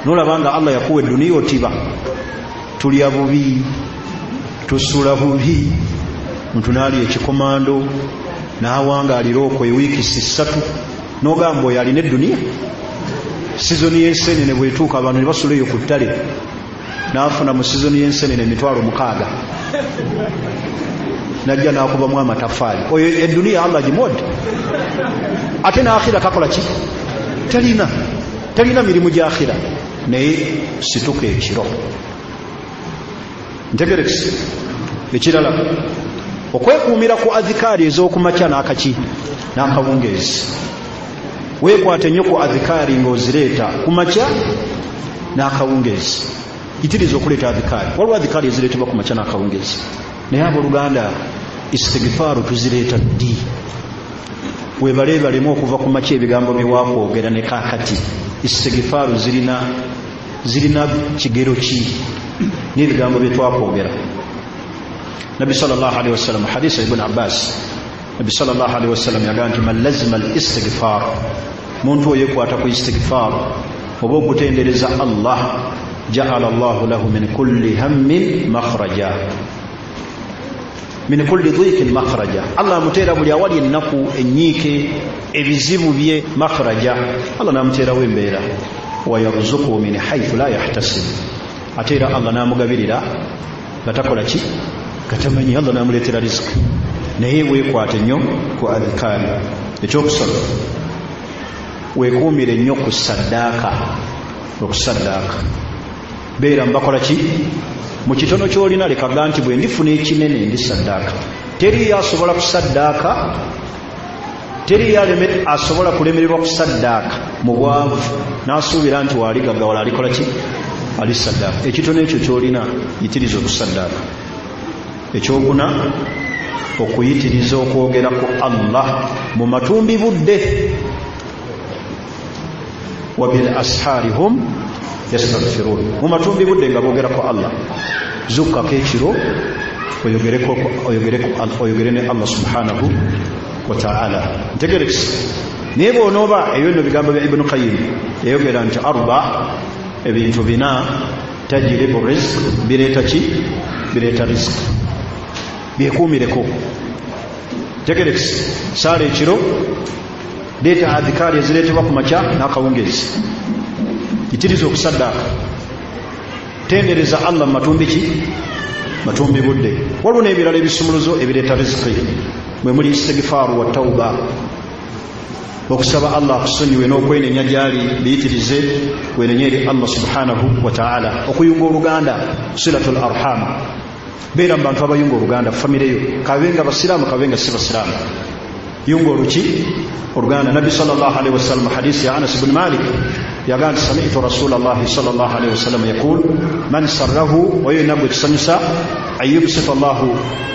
nolabanga Allah yakuwa dunia otiba tulya bubi tusula bubi muntu nali ekikomando nawanga aliroko ewiki 3 nogambo yali ne dunia sizoni yensenene bwetuuka abantu nebasuleyo ku ttale naafuna mu sizoni yensenene emitwalo 6 najja nakubamu amatafaali oyo edunia Allah gimodde ate na akhira takola ki talina mirimu gya akhira naye situka ekiro ntegerekisi ekirala okwekuumira ku adhikaari ez'okumakya n'akaki n'akawungeezi weekwate nnyo ku adhikaari ng'ozireeta kumakya n'akawungeezi yitiriza okuleeta adhikaari waliwo adhikaari ezireetebwa kumakya n'akawungeezi naye abooluganda istighfaaru tuzireeta ddi webaleebalemu okuva ku makya ebigambo byewakwogera ne kaakati istighfaaru zirina kigero ki n'ebigambo bye twakwogera Nabi sallallahu alaihi wasallam hadith ibn Abbas Nabi sallallahu alaihi wasallam yagaa nti man lazima al-istighfar muntu oyekwata ku istighfar oba okutendereza Allah ja'ala Allahu lahu min kulli hammin makhraja min kulli dhiqin makhraja Allah mutera buli awali ennaku enyiike ebizibu bye makhraja Allah namutera wembeera wa yarzuqu min haythu la yahtasib atera Allah namugabirira batakola ki katamanyi Allah namuletera riziki naye weekwate nnyo ku adhikaari ekyokusaba weekuumire nnyo ku saddaaka okusaddaaka beera mbakola ki mu kitono kyolina lekaga nti bwe ndifuna ekinene ndi saddaaka teri asobola kusaddaaka teri yaleme asobola kulemererwa kusaddaaka mu bwavu n'asuubira nti waaligaggawala alikola ki ali saddaaka ekitono ekyo kyolina yitiriza okusaddaaka ekyokuna okuyitiriza okwogera ku Allah mu matumbi budde wa bil ashari hum yastaghfirun mu matumbi budde nga boogera ku Allah zukka kekiro oyogere ne Allah subhanahu wa ta'ala ntegerekisi naye bw'onooba ebyo nno bigambo bya Ibn Qayyim yayogera nti ebintu 4 tajribu rizq bireeta ki bireeta rizq byekuumireko tegerekisi saala ekiro leeta adhikaari ezireetebwa ku makya n'akawungeezi yitiriza okusaddaaka tendereza Allah mu matumbi ki matumbi budde waliwo n'ebirala ebisumuluzo ebireeta riziki mwe muli istighfaaru wa tawba okusaba Allah akusonyiwe n'okwenenya gyali biyitirize kwenenya eri Allah subhanahu wa ta'ala okuyunga oluganda silatul arham beera mu bantu abayunga oluganda famireyo kabenga basiraamu kabenga si basiraamu yunga oluki oluganda Nabi sallallahu alaihi wasallam hadisi ya Anas ibn Malik yagaa nti sami'tu Rasulallahi sallallahu alaihi wasallam yaqul man sarrahu wa yunabbu kisanyusa ayyubsita Allahu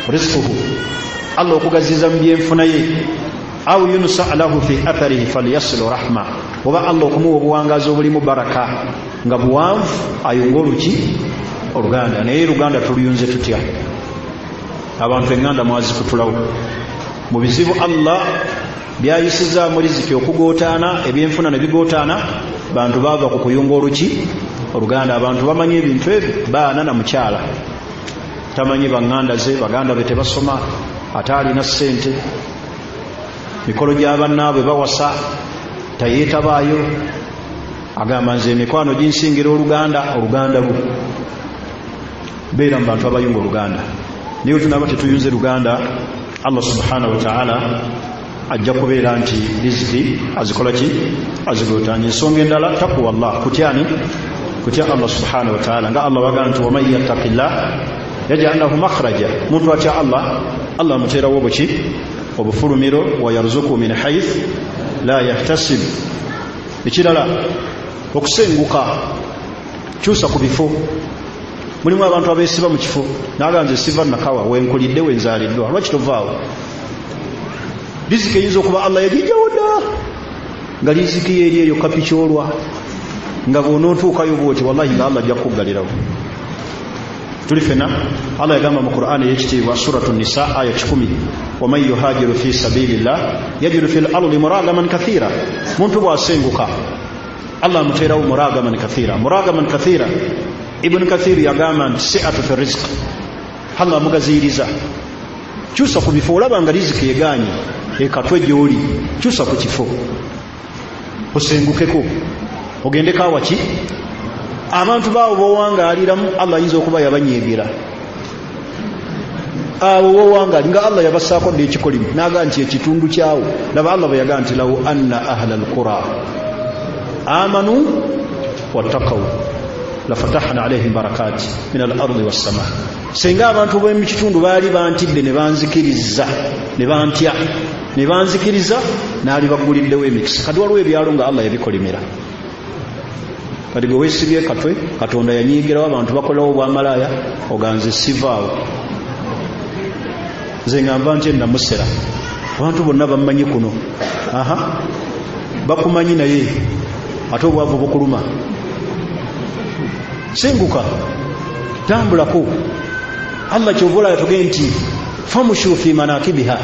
rizquhu Allah okugaziza mu byenfuna ye aw yunsa lahu fi atharihi falyasilu rahma oba Allah okumuwa obuwangazi obulimu baraka nga buwanvu ayunga oluki oluganda naye luganda tuluyunze tutya abantu enganda mwazikutulawo mu bizibu Allah byayisiza mu riziki okugootaana ebyenfuna ne bigootaana bantu baava ku kuyunga oluki oluganda abantu bamanyi ebintu ebyo baana na mukyala tamanyi banganda ze baganda be tebasoma ate alina ssente mikolo gy'abannaabwe bawasa tayeetabaayo agamba nze emikwano ginsingira oluganda lwo beera mu bantu abayunga oluganda naye tunaba tetuyunze luganda Allah subhanahu wa ta'ala ajja kubeera nti riziki azikola ki azigootaanya ensonga endala takuwa Allah kutya Allah subhanahu wa ta'ala nga Allah wagaa nti waman yattaqillah yaj'al lahu makhraja muntu atya Allah muteerawo buki obufulumiro wa yarzuqu min hayth la yahtasib ekirala okusenguka kyusa ku bifo mulimu abantu abeesiba mu kifo naganze siva nakawa wenkulidde wenzaliddwa lwaki tovaawo riziki eyinza okuba Allah yagijjawo dda nga riziki eri eyo kapikyolwa nga bw'onootuukayo bwoti wallahi nga Allah ajja kukuggalirawo tuli fena Allah yagamba mu Qur'ani ey'ekitiibwa suratu Nisa aya 10 waman yuhajiru fi sabilillah yajidu fil ardi muragaman kathira muntu bw'asenguka Allah muterawo muragaman kathira Ibn Kathir yagamba nti si'atu fi rizq Allah mugaziriza kyusa ku bifo olaba nga riziki eganye ekatwe gyoli kyusa ku kifo osengukeko ogende kawaki abantu bawo bowangaliramu Allah yinza okuba yabanyeegera abo bowangali nga Allah yabasaako n'ekikolimu naga nti ekitundu kyawo laba Allah bwe yaga nti law anna ahla alqura amanu wattaqaw lafatahna alaihim barakati min al-ardi was-samaa senga abantu b'omu kitundu baali bantidde ne banzikiriza ne bantya ne banzikiriza naali baguliddewo emikisa kati waliwo ebyalo nga Allah yabikolimera kati gwe weesibye katwe Katonda yanyiigirawo abantu bakolawo obwamalaaya oganze sivaawo nze ngamba nti namusera abantu bonna bammanyi kuno bakumanyi naye ate obwavu bukuluma senguka tambulako Allah kyovula yatugee nti famushu fi manakibiha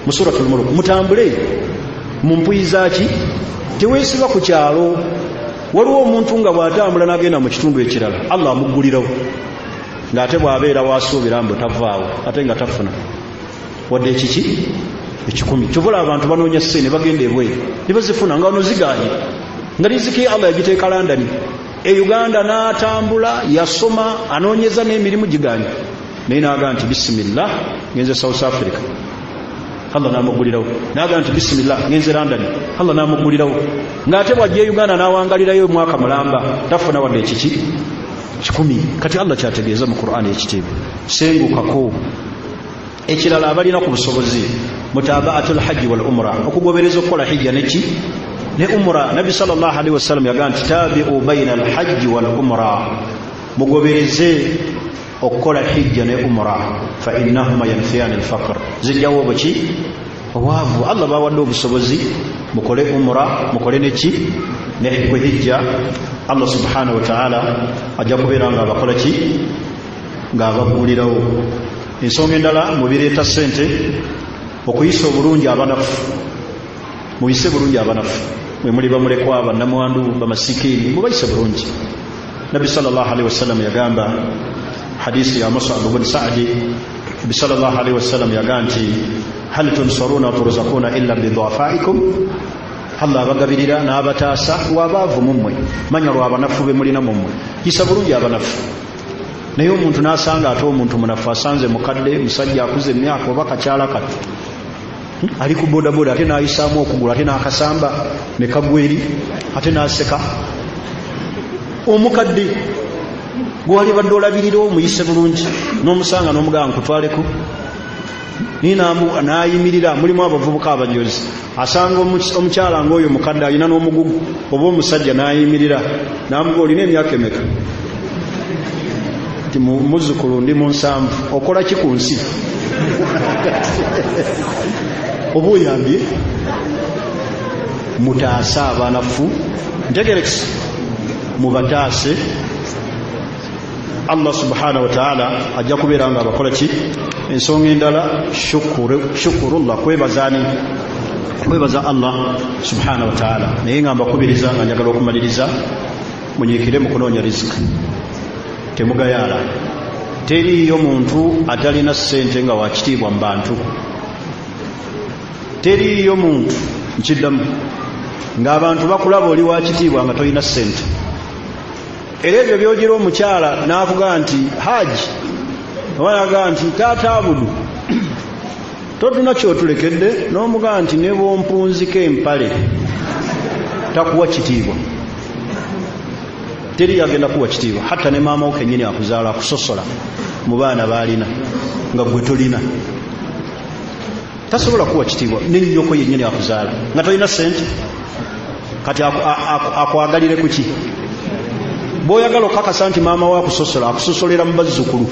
mu suratul mulk mutambule mu mpuyiza ki teweesiba ku kyalo waliwo omuntu nga bw'atambula n'agenda mu kitundu ekirala Allah amugulirawo ng'ate bw'abeera wasuubira mbu tavaawo ate nga tafuna wadde ekiki ekikumi kyovula abantu banoonya ssente ne bagenda ebweru ne bazifuna nga wano ziganye nga riziki Allah yagiteeka London Uganda n'atambula yasoma anoonyeza n'emirimu giganye naye n'aga nti bisimillah ngenze South Africa Allah n'amugulirawo n'aga nti bisimillah ngenze London Allah n'amugulirawo ng'ate bw'ajja Uganda n'awangalirayo omwaka mulamba tafuna wadde ekiki kikumi kati Allah kyategeeza mu Qur'an ekitiibwa sengukako ekirala abalina ku busobozi mutaba'atul hajji wal umra okugobereza okukola hijja neki ne umra Nabi sallallahu alaihi wasallam yaga nti tabi'u bayna al hajji wal umra mugobereze okukola hijja ne umra fa innahuma yanfiyani al faqr zijjawo baki obwavu Allah bawadde obusobozi mukole umra mukole neki ne hijja Allah subhanahu wa ta'ala ajja kubeera nga abakola ki nga abagulirawo ensonga endala mubireeta ssente okuyisa obulungi abanafu muyise bulungi abanafu mwe muli bamulekwa bannamwandu bamasikiini mubayise bulungi Nabi sallallahu alaihi wasallam yagamba hadisi ya Mus'ab ibn Sa'di Nabi sallallahu alaihi wasallam yagamba nti hal tunsaruna wa turzaquna illa bidhafaikum Allah bagabirira n'abataasa wabaavu mummwe manya lw'abanafu be mulina mummwe yisa bulungi abanafu naye omuntu n'asanga ate omuntu munafu asanze mukadde musajja akuze emyaka oba kakyala kato ali ku bodaboda ate n'ayisaamu okugula ate n'akasamba ne kagwa eri ate n'aseka omukadde gwali badde olabirira omuyise bulungi n'omusanga n'omugamba nkutwaleko n'ayimirira mulimu abavubuka abajozi asanga omukyala ng'oyo mukadde alina n'omugugu oba omusajja n'ayimirira n'amuga olina emyaka emeka nti muzzukulu ndi mu 7 okola ki ku nsi oba oyambye mutaase abanafu ntegerekisi mubataase Allah subhanahu wa ta'ala ajja kubeera nga abakola ki ensonga endala shukurullah kwebaza Allah subhanahu wa ta'ala naye nga mbakubiriza nga njagala okumaliriza munyiikire mu kunoonya riziki temugayaala teriiyo muntu atalina ssente nga wakitiibwa mu bantu teriiyo muntu nkiddamu ng'abantu bakulaba oli wakitiibwa nga tolina ssente era ebyo byogira omukyala n'avuga nti haji obanaga nti taata abudu totuna kyotulekedde n'omuga nti ne bompunzika empale takuwa kitiibwa teri yagenda kuwa kitiibwa hatta ne maama wo kennyini akuzaala akusosola mu baana baalina nga gwe tolina tasobola kuwa kitiibwa n'ennyoko yennyini akuzaala nga tolina ssente kati akwagalire ku ki bw'oyagala okakasa nti maama we akusosolera mu bazzukulu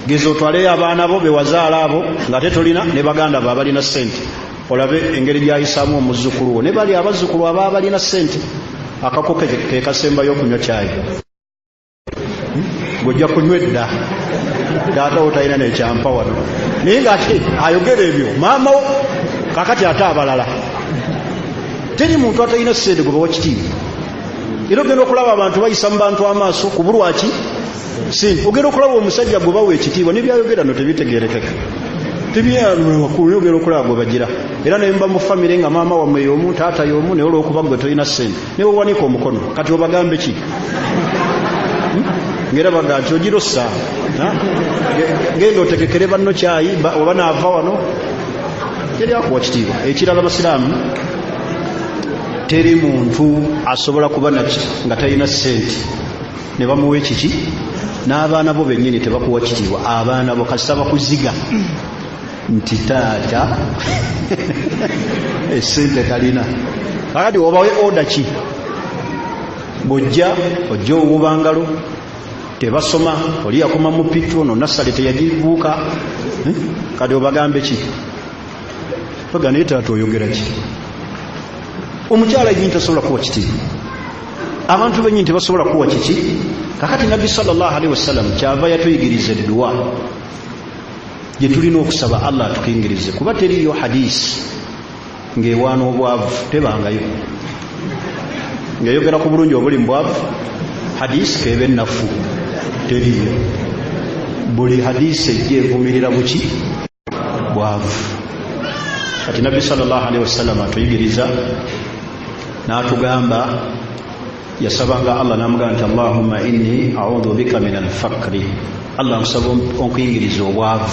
geza otwaleyo abaana bo bewazaala abo nga tetolina ne baganda bo abalina ssente olabe engeri gyayisaamu omuzzukulu wo ne bali abazzukulu aba balina ssente akako ke kasembayo okunywa kyayi ng'ojja kunywa edda taata wo talina nekyampa wano naye ng'ate ayogera ebyo maama wo kakati ate abalala teri muntu atalina ssente gwe bawa kitiibwa. Era ogenda okulaba abantu bayisa mu bantu amaaso kubulwaki ssente. Ogenda okulaba omusajja gwe bawa ekitiibwa nebyayogera no tebitegeerekeka, tebyayogera okulaba gwe bagira. Era naye mba mu famire nga maama wammwe y'omu, taata y'omu, naye olw'okuba gwe tolina ssente ne wewanika omukono kati obagambe ki? Ngera baga nti ogirossa genda otekekere banno kyayi oba naava wano, teri akuwa kitiibwa. Ekirala basiraamu, teri muntu asobola kuba naki nga talina ssente ne bamuwa ekiki, n'abaana bo bennyini tebakuwa kitiibwa. Abaana bo kasita bakuziga nti taata essente talina, kakati obawe oda ki? Bojja ojja owuba ngalo, tebasoma, oli yakoma mu pitro no nasale teyagibuuka, kati obagambe ki? Baga naye taata oyogera ki? Omukyala yennyini tasobola kuwa kitiibwa, abantu bennyini tebasobola kuwa kiki. Kakati Nabbi sallallahu alaihi wasallam kyava yatuyigiriza edduwa gye tulina okusaba Allah atukingirize, kuba teriyo hadisi ng'ewaana obwavu, tebangayo ng'eyogera ku bulungi obuli mu bwavu. Hadisi keeba ennafu, teriyo. Buli hadisi ejja evumirira buki? Bwavu. Kati Nabbi sallallahu alaihi wasallam atuyigiriza n'atugamba, yasabanga Allah n'amugamba nti Allahumma inni a'udhu bika min al-faqri, Allah nsaba onkuyingiriza obwavu,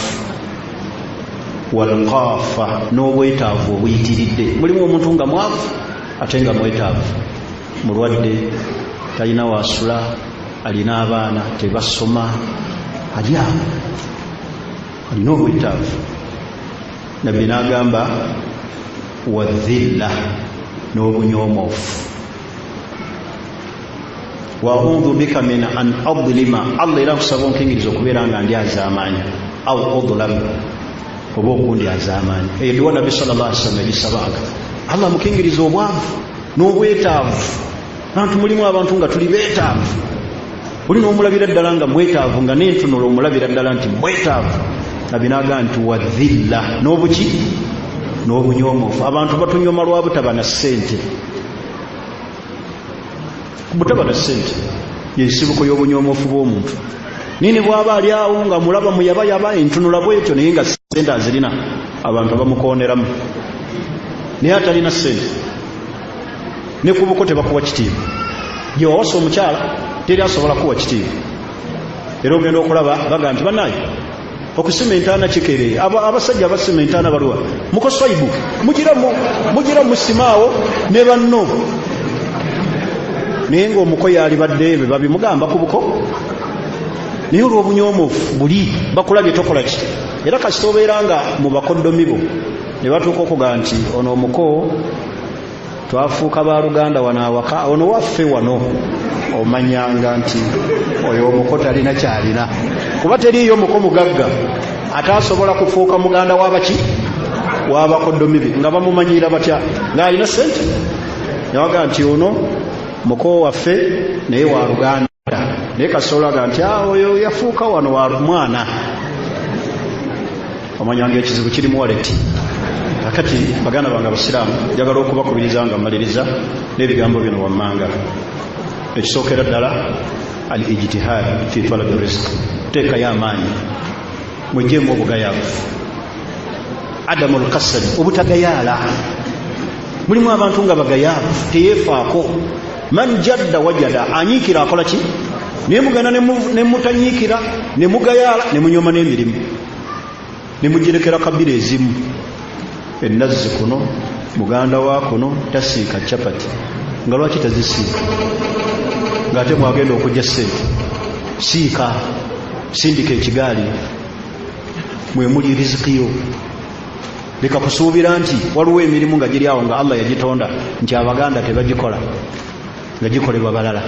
wal-qaafa, n'obwetaavu obuyitiridde. Mulimu omuntu nga mwavu ate nga mwetaavu, mulwadde, talina wasula, alina abaana tebasoma, ali awo, alina obwetaavu. Nabbi n'agamba wadhilla, n'obunyomoofu. Wa a'udhu bika min an adlima, Allah era nkusaba onkingiriza okubeera nga ndi azaamaanyi, aw udlam, oba okundi azaamaanyi. Eyo dduwa Nabbi sallallahu alaihi wasallam egisabanga Allah mukingiriza obwavu n'obwetaavu. Abantu mulimu abantu nga tuli beetaavu, oli n'omulabira ddala nga mwetaavu, nga n'entunula omulabira ddala nti mwetaavu. Nabbi n'agamba nti wadhilla, n'obuki? N'obunyomoofu. Abantu batunyoma lwa butaba na ssente, butaba na ssente yensibuko y'obunyomoofu bw'omuntu. Nini bw'aba ali awo nga mulaba muyabayaba entunula bwetyo naye nga ssente azirina, abantu bamukooneramu, naye atalina ssente. Ne ku buko tebakuwa kitiibwa. Gye wawasa omukyala teri asobola kuwa kitiibwa. Era ogenda okulaba baga nti bannaayo okusima entaana kikeereye. Abasajja abasima entaana baliwa? Mukoswaibu mugira musimaawo ne banno, naye ng'omuko yali badde be babimugamba ku buko. Naye olw'obunyomoofu buli bakulabye tokola ki? Era kasita obeera nga mu bakoddomi bo ne batuuka okugaa nti ono omuko twafuuka baluganda wano awaka, ono waffe wano, omanyanga nti oyo omuko talina kyalina, kuba teriyo muko mugagga atasobola kufuuka muganda w'abaki? W'abakoddomi be, nga bamumanyira batya? Ng'alina ssente. Nawaga nti ono muko waffe naye wa luganda, naye kasolaga nti oyo yafuuka wano wa mwana. Omanyanga ekizibu kiri mu waleti. Kakati baganda bange abasiraamu, njagala okubakubiriza nga mmaliriza n'ebigambo bino wammanga. Ekisookera ddala al-ijtihad fi talabi rizq, teekayo amaanyi, mujjeemu obugayaavu, adamul kasali, obutagayaala. Mulimu abantu nga bagayaavu, teyeefaako. Man jadda wajada, anyiikira akola ki? Naye mugenda ne mutanyiikira, ne mugayaala, ne munyoma n'emirimu, ne mugirekera kabira ezimu. Ennazzi kuno, muganda wa kuno tasiika capati, nga lwaki tazisiika? Ng'ate mwagenda okujja ssente, siika, sindika ekigaali, mwe muli rizikiyo. Leka kusuubira nti waliwo emirimu nga giri awo nga Allah yagitonda nti abaganda tebagikola, nga gikolebwa balala.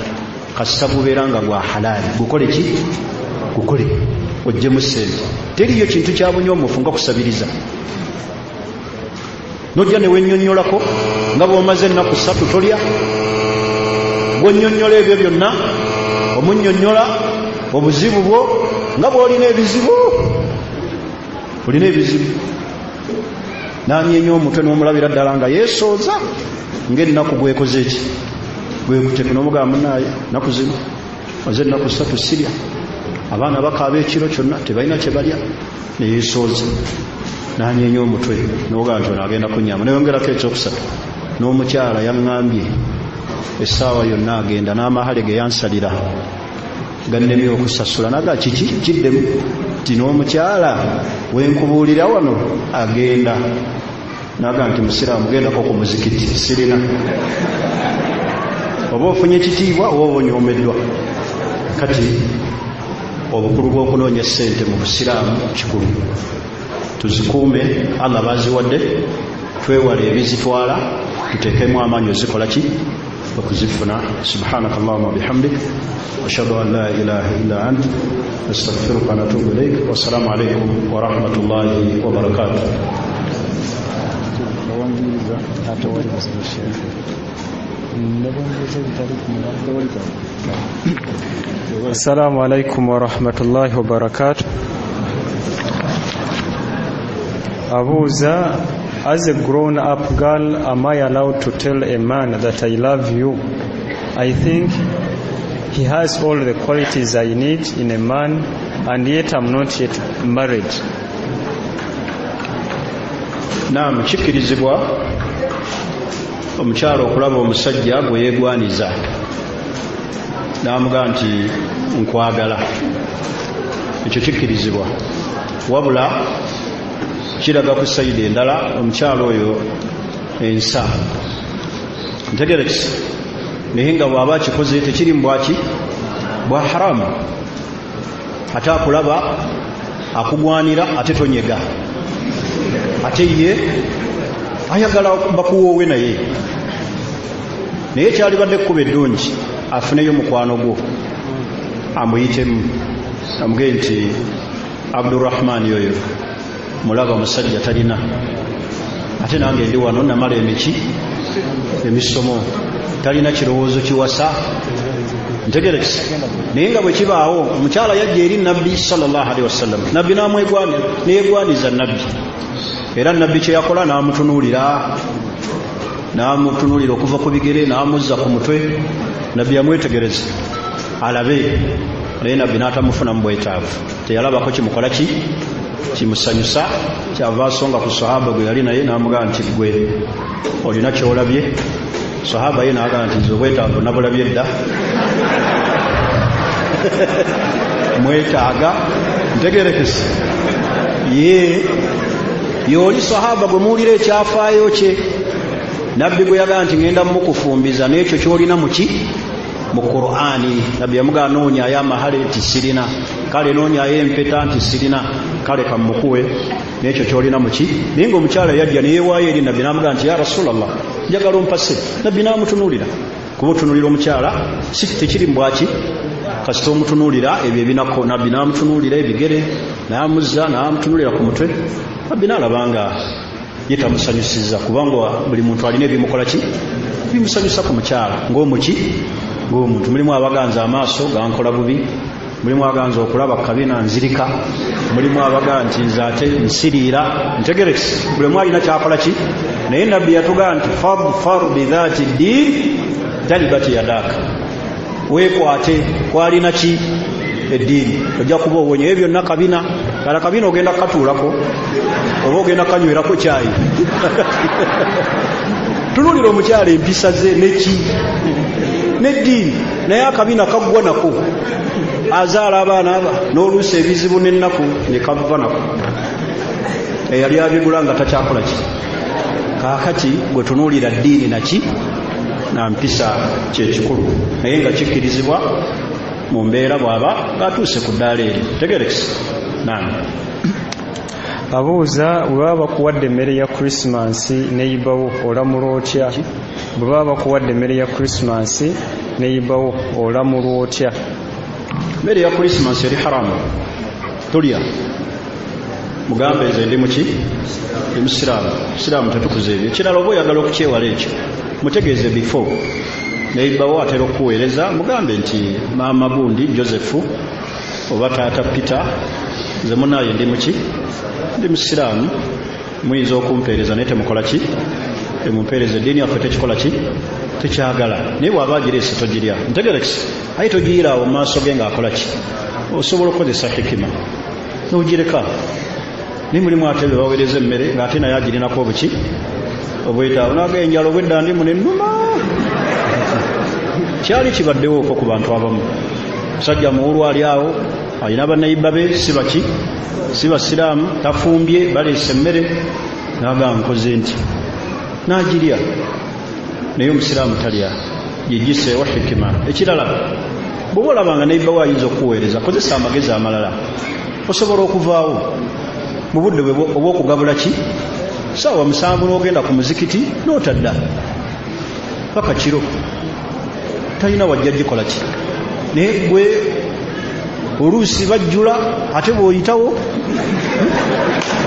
Kasita gubeera nga gwa halaali, gukole ki? Gukole, oggyemu ssente. Teriyo kintu kya bunyoomufu nga kusabiriza. Nojja ne wennyonnyolako nga bw'omaze ennaku 3 tolya, bw'onnyonnyola ebyo byonna, omunnyonnyola obuzibu bwo nga bw'olina ebizibu. Olina ebizibu. N'anyeenya omutwe n'omulabira ddala nga yeesooza, ng'ennaku gwekoze eki gwekuteke n'omugamba munaaye nnaku zino oze ennaku 3 sirya abaana bakaaba ekiro kyonna tebalina kye balya neyeesooza n'anyeenya omutwe n'ogamba nti ono agenda kunnyamba neyongerako ekyokusatu n'omukyala yaŋŋambye essaawa yonna agenda n'amahale ge yansalira gannemye okusasula naga kiki kiddemu ti n'omukyala wenkubuulira wano agenda naga nti musiraamu gendako ku muzikiti sirina oba ofunye ekitiibwa oba obonyomeddwa kati obukulu bw'okunoonya ssente mu busiraamu kikulu tuzikuume Allah baziwadde twewale ebizitwala tuteekemu amaanyi ozikola ki okuzifuna subhanaka allahumma bihamdik ashhadu an la ilaha illa anta astaghfiruka wa atubu ilaik wassalamu alaykum wa rahmatullahi wa barakatuh. Assalamu alaikum wa rahmatullahi wa barakatuh. Abuza, as a grown-up girl, am I allowed to tell a man that I love you? I think he has all the qualities I need in a man, and yet I'm not yet married. Naam, kikkirizibwa omukyalo okulaba omusajja gwe yeegwaniza n'amugamba nti nkwagala, ekyo kikkirizibwa, wabula kiraga ku sayidi endala omukyalo oyo ensa ntegerekisi naye nga bw'aba akikoze tekiri mbwaki bwa haramu, ate akulaba akugwanira ate tonyega, ate ye ayagala bakuwoowe naye kyalibadde ekkuba eddungi afuneyo mukwano gwo amuyitemu amugee nti Abdurrahman yoyo mulaba musajja talina, ate nange ndi wano namala emisomo talina kirowoozo kiwasa ntegerekisi. Naye nga bwe kibaawo omukyala yajja eri nabbi sallallahu alaihi wasallam, nabbi neyegwaniza nabbi, era nabbi kye yakola n'amutunuulira okuva ku bigere n'amuzza ku mutwe, nabbi yamwetegereza alabe, naye nabbi n'atamufuna mu bwetaavu, teyalabako kimukola ki kimusanyusa, kyava asonga ku sahaba gwe yali naye n'amugamba nti gwe olina kyolabye. Sahaba ye n'agamba nti nze obwetaavu nabulabye dda mwetaaga ntegerekesi y'oli sahaba gwe muwulira ekyafaayo kye, nabbi gwe yagamba nti ngenda mukufumbiza n'ekyo kyolina muki mu Qur'ani. Nabbi yamugamba noonyayo amahale nti sirina, kale noonyayo empeta nti sirina, kale kamukuwe n'ekyo kyolina muki. Naye ng'omukyala yajja neyeewaayo eri nabbi n'amugamba nti ya Rasulallah njagala ompase. Nabbi n'amutunuulira, kuba otunuulira omukyala si tekiri mbwaki kasita omutunuulira ebyo ebinako. Nabbi n'amutunuulira ebigere n'amuzza n'amutunuulira ku mutwe, nabbi n'alabanga yetamusanyusiza, kubanga buli muntu alina ebimukola ki bimusanyusa ku mukyala ng'omuki ng'omuntu. Mulimu abaganza amaaso gankola bubi, mulimu aganza okulaba kabina nzirika, mulimu abaga nti nze ate nsiriira ntegerekisi, buli omu alina kyakola ki. Naye nabbi yatugamba nti fadfar bidhaati ddin talibati yadaaka, weekwate kwalina ki eddiini, ojja kuba owonye. Ebyo byonna kabina, kala kabina ogenda kukatuulako oba ogenda kanywerako kyayi tunulira omukyala empisa ze neki n'eddiini, naye akabina kaggwa nako, azaala abaana aba n'oluusi ebizibu n'ennaku ne kava nako. Eyali abigula nga takyakola ki. Kaakati gwe tunuulira ddiini naki na mpisa kyekikulu, naye nga kikkirizibwa mu mbeera bw'aba ng'atuuse ku ddaala eri. Tegerekisi nange abuuza, bwe baba bakuwadde emmere ya Krismasi neyibawo olamulwa otya? Bwe baba bakuwadde emmere ya Krismasi neyibawo olamulwa otya? Emmere ya Krismasi eri haramu, tulya. Mugambe nze ndi muki? Ndi musiraamu. Musiraamu tetukuza ebyo. Ekirala oba oyagala okukyewala ekyo mutegeeze before. Neyibawo atera okuweereza, mugambe nti maama Bundi Josefu oba taata Peter, nze munaaye ndi muki? Ndi musiraamu, muyinza okumpeereza naye temukola ki emumpeereza eddiini yaffe tekikola ki tekyagala naye bw'aba agireese togirya ntegerekisi aye togiyira awo mu maaso ge ng'akola ki osobola okukozesa hikima n'ogireka naye mulimu ate be baweereza emmere ng'ate naye agirinako obuki obwetaawo naga enjala obwedda ndi munennuma kyali kibaddewo okwo ku bantu abamu musajja muwulu ali awo alina bannayiba be sibaki si basiraamu tafumbye baleese emmere naga nkoze nti n'agirya naye omusiraamu talya gigiseewa hikima ekirala bw'oba olabanga nayiba we ayinza okuweereza kozesa amagezi amalala osobola okuvaawo mu budde obw'okugabula ki saawa 7 n'ogenda ku muzikiti n'otadda paka kiro talina wajja gikola ki naye gwe oluusi bajjula ate bw'oyitawo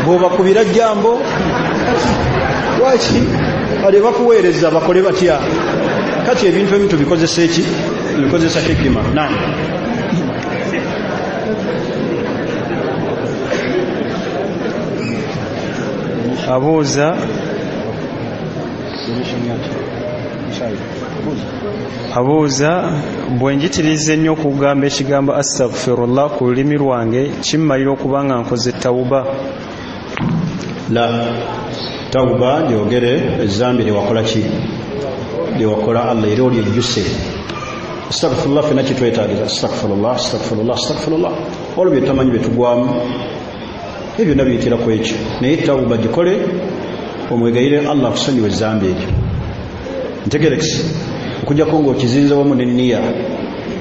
bw'obakubira jambo lwaki bale bakuweereza bakole batya kati ebintu ebimu tubikozesa eki tubikozesa hikima nani abuuza bwe njitiriza ennyo okugamba ekigambo astaghfirullah ku lulimi lwange kimmalira okuba nga nkoze tawuba la tawuba gyogere ezzambi lyewakola ki lyewakola Allah era olyejjuse astaghfirullah fena kitwetaagiza astaghfirullah olwo byetamanyi byetugwamu ebyo byonna biyitira ku ekyo naye tawuba gikole omwegayire Allah akusonyiwa ezzambi eryo ntegerekisi okujjako ng'okizinze wamu n'enniya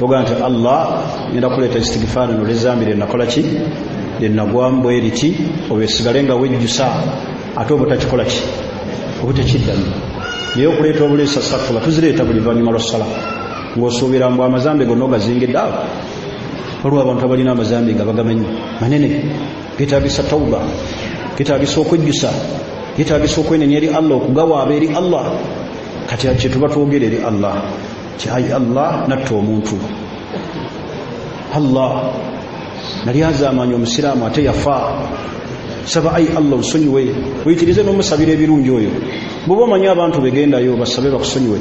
oga nti Allah ngenda kuleeta istighfaari n'olw'ezzambi lyennakola ki lyennagwamu bwe riti obwesigale nga wejjusa ate obutakikola ki obutekiddamu naye okuleeta obuleesa sakfula tuzireeta buli luvannyuma lwa ssala ng'osuubira mbu amazambi gonna ogazingidde awo waliwo abantu abalina amazambi nga bagamanyi manene geetaagisa tawuba geetaagisa okwejjusa geetaagisa okwenenya eri Allah okugawaaba eri Allah kati kyetuba twogera eri Allah ayi Allah natta omuntu Allah nali azaamanya omusiraamu ate yafa saba ayi Allah nsonyiwe oyitirize n'omusabira ebirungi oyo bw'oba omanyi abantu begendayo basabe bakusonyiwe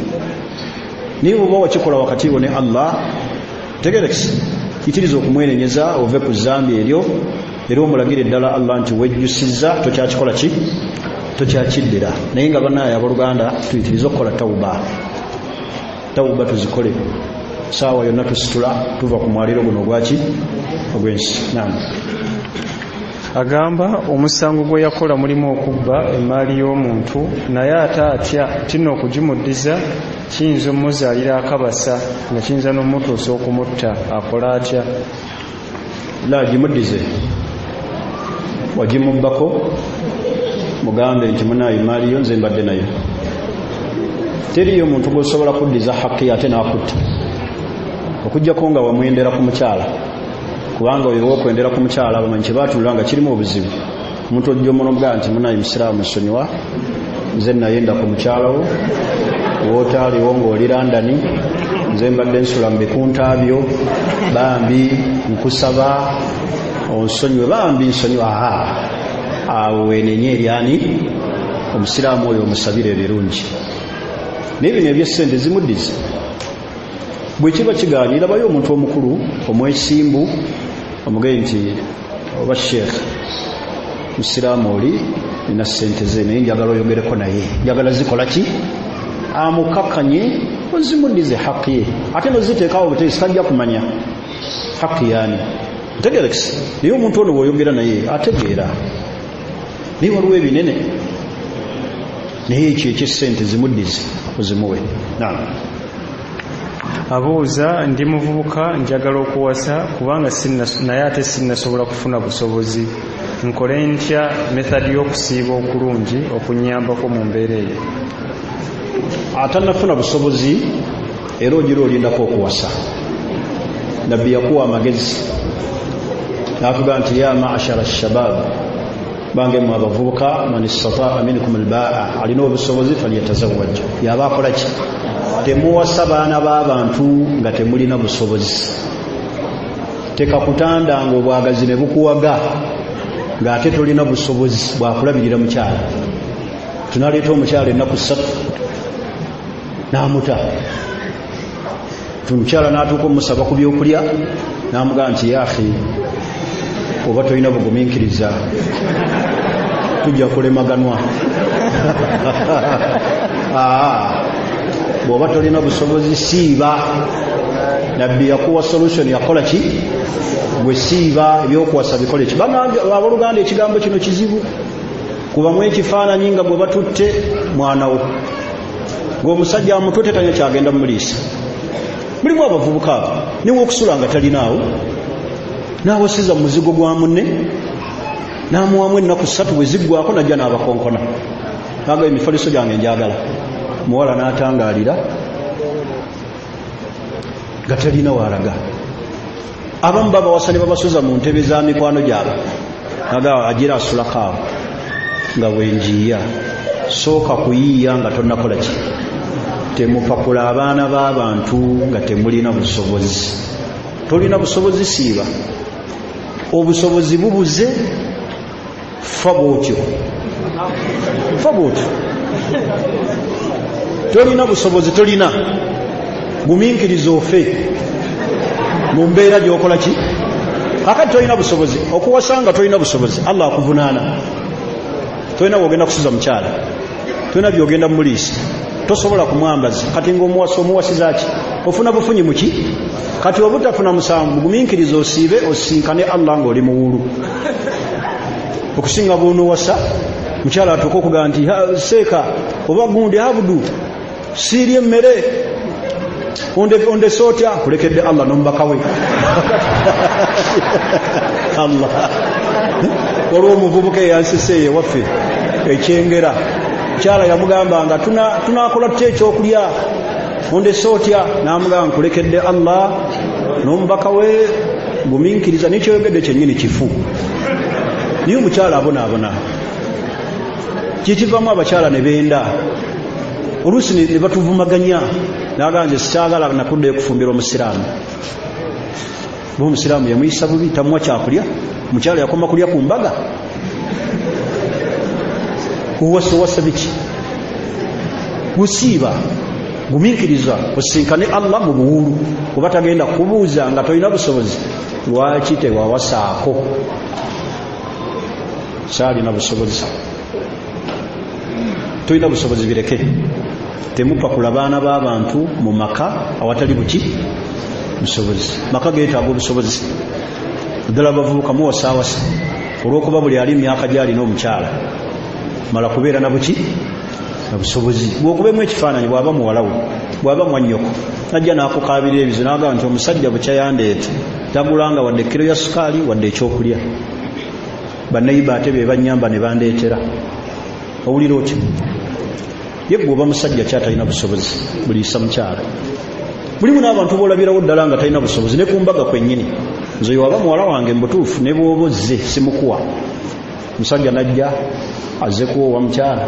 naye bw'oba wakikola wakati wo ne Allah tegerekisi yitiriza okumwenenyeza ove ku zambi eryo era omulagire ddala Allah nti wejjusizza tokyakikola ki tokyakiddira naye nga banaye abooluganda tuyitiriza okukola tawuba tuzikole saawa yonna tusitula tuva ku mwaliro guno ogwaki ogw'ensi naam agamba omusango gwe yakola mulimu okubba emaali y'omuntu naye ate atya tina okugimuddiza kiyinza omuzaalira akabasa nga kiyinza n'omutuusa okumutta akola atya la gimuddize wagimubbako mugambe nti munayi maaliyo nze mbadde nayo teriyo omuntu gwosobola kuddiza haqqi ate n'akutta okujjako nga wamwendera ku mukyala kubanga oyo okwendera ku mukyala bamanyi kye baatulira nga kirimu obuzibu omuntu ojja omunomugaa nti munayi musiraamu nsonyiwa nze nayenda ku mukyala wo wootaaliwo ng'oli Londoni nze mbadde nsula mu bikunta byo bambi nkusaba onsonyiwe bambi nsonyiwa awo wenenye eryani omusiraamu oyo omusabire ebirungi naye bino ebyessente zimuddize bwe kiba kigaanira bayo omuntu omukulu omwesimbu omugee nti oba sheekh musiraamu oli nina ssente ze naye njagala oyogereko naye njagala zikola ki amukakanye ozimuddize haqqi ye ate noziteekawo buteesi tajja kumanya haqqi yaani ntegerekisi naye omuntu ono bw'oyogera naye ategeera naye waliwo ebinene naye ekyo ekyessente zimuddize ozimuwe naam abuuza ndi muvubuka njagala okuwasa kubanga naye ate sinnasobola kufuna busobozi nkole ntya methodi y'okusiiba okulungi okunyambako mu mbeera eyo atannafuna busobozi era ogira olindako okuwasa nabbi yakuwa amagezi n'avuga nti ya ma'ashara shabab bange mu abavubuka man istataa minkum albaa alina obusobozi falyatazawwaj yaba akola ki temuwasa baana b'abantu nga temulina busobozi tekakutanda nga obwagazi ne bukuwaga ng'ate tolina busobozi bwakulabirira mukyala tunaleeta omukyala ennaku 3 n'amuta. Omukyala n'atuuka omusaba ku byokulya n'amugamba nti yaahi oba tolina bugumiikiriza tujja kulemaganwa. bw'oba tolina busobozi siiba. Nabbi yakuwa solution yakola ki? Gwe siiba ebyokuwasa bikole ki? Abooluganda ekigambo kino kizibu kubamu ekifaananyi nga bwe batutte mwana wo ng'omusajja amututte tanya kyagenda muliisa. Mulimu abavubuka abo niwe okusula nga talinaawo n'awasiza mu muzigo gwa munne n'amuwamu ennaku 3 bwe ziggwako najja n'abakonkona naga emifaliso gyange njagala. Muwala n'atangaalira nga talina waalaga. Abamu babawasa ne babasuza mu ntebe za mikwano gyabwe naga agira asulako awo nga bwenjiya sooka kuyiiya nga tonnakola ki? Temupapula abaana b'abantu nga temulina busobozi. Tolina busobozi siiba. Obusobozi bubuze fa bwotyo. Tolina busobozi, tolina gumiikiriza ofe mu mbeera gy'okola ki? Kakati tolina busobozi okuwasanga, tolina busobozi Allah akuvunaana. Tolina bw'ogenda kusuza mukyala, tolina by'ogenda muliisa, tosobola kumwambaza. Kati ng'omuwasa omuwasiza ki? Ofuna bufunyi muki? Kati obutafuna musanvu gumiikiriza osiibe osisinkane Allah ng'oli muwulu. Okusinga bw'onuwasa mukyala atuuka okugamba nti seeka oba gundi abudu siirye emmere ondese otya? Kulekedde Allah n'omubaka we. Allah waliwo omuvubuka eyansise ewaffe ekyengera mukyala yamugamba nga tunaakola tutya ekyokulya ondese otya? N'amugamba nkulekedde Allah n'omubaka we gumiikiriza. Nikyoyogedde kyennyini kifu. Niye omukyala abonaabona. Kikivamu abakyala ne benda oluusi ne batuvumaganya. Naga nze sikyagala nakudde kufumbira omusiraamu. Omusiraamu yamuyisa bubi, tamuwa kyakulya. Mukyala yakoma kulya ku mbaga. Owasa biki? Busiiba gumiikiriza osisinkane Allah mu buwulu. Kuba tagenda kubuuza nga tolina busobozi lwaki tewawasaako. Saalina busobozi, tolina busobozi bireke. Temupakula baana b'abantu mu maka awatali buki? Busobozi. Maka geetaaga obusobozi. Ddala bavubuka muwasaawasa olw'okuba buli ali myaka gy'alina omukyala mala kubeera na buki? Na busobozi. Bw'okubemu ekifaananyi bw'aba muwalawo, bw'aba mwannyoko najja n'akukaabira ebizo n'agamba nti omusajja bukya yandeete tagulanga wadde kiro ya sukaali wadde ekyokulya. Bannayiba ate be bannyamba ne bandeetera. Owulira otyo? Ye bw'oba musajja kyatalina busobozi buliisa mukyala. Mulimu n'abantu b'olabirawo ddala nga talina busobozi ne ku mbaga kwennyini. Nze waba muwala wange mbutuufu ne bw'oba ozze simukuwa. Musajja najja azze kuwoowa mukyala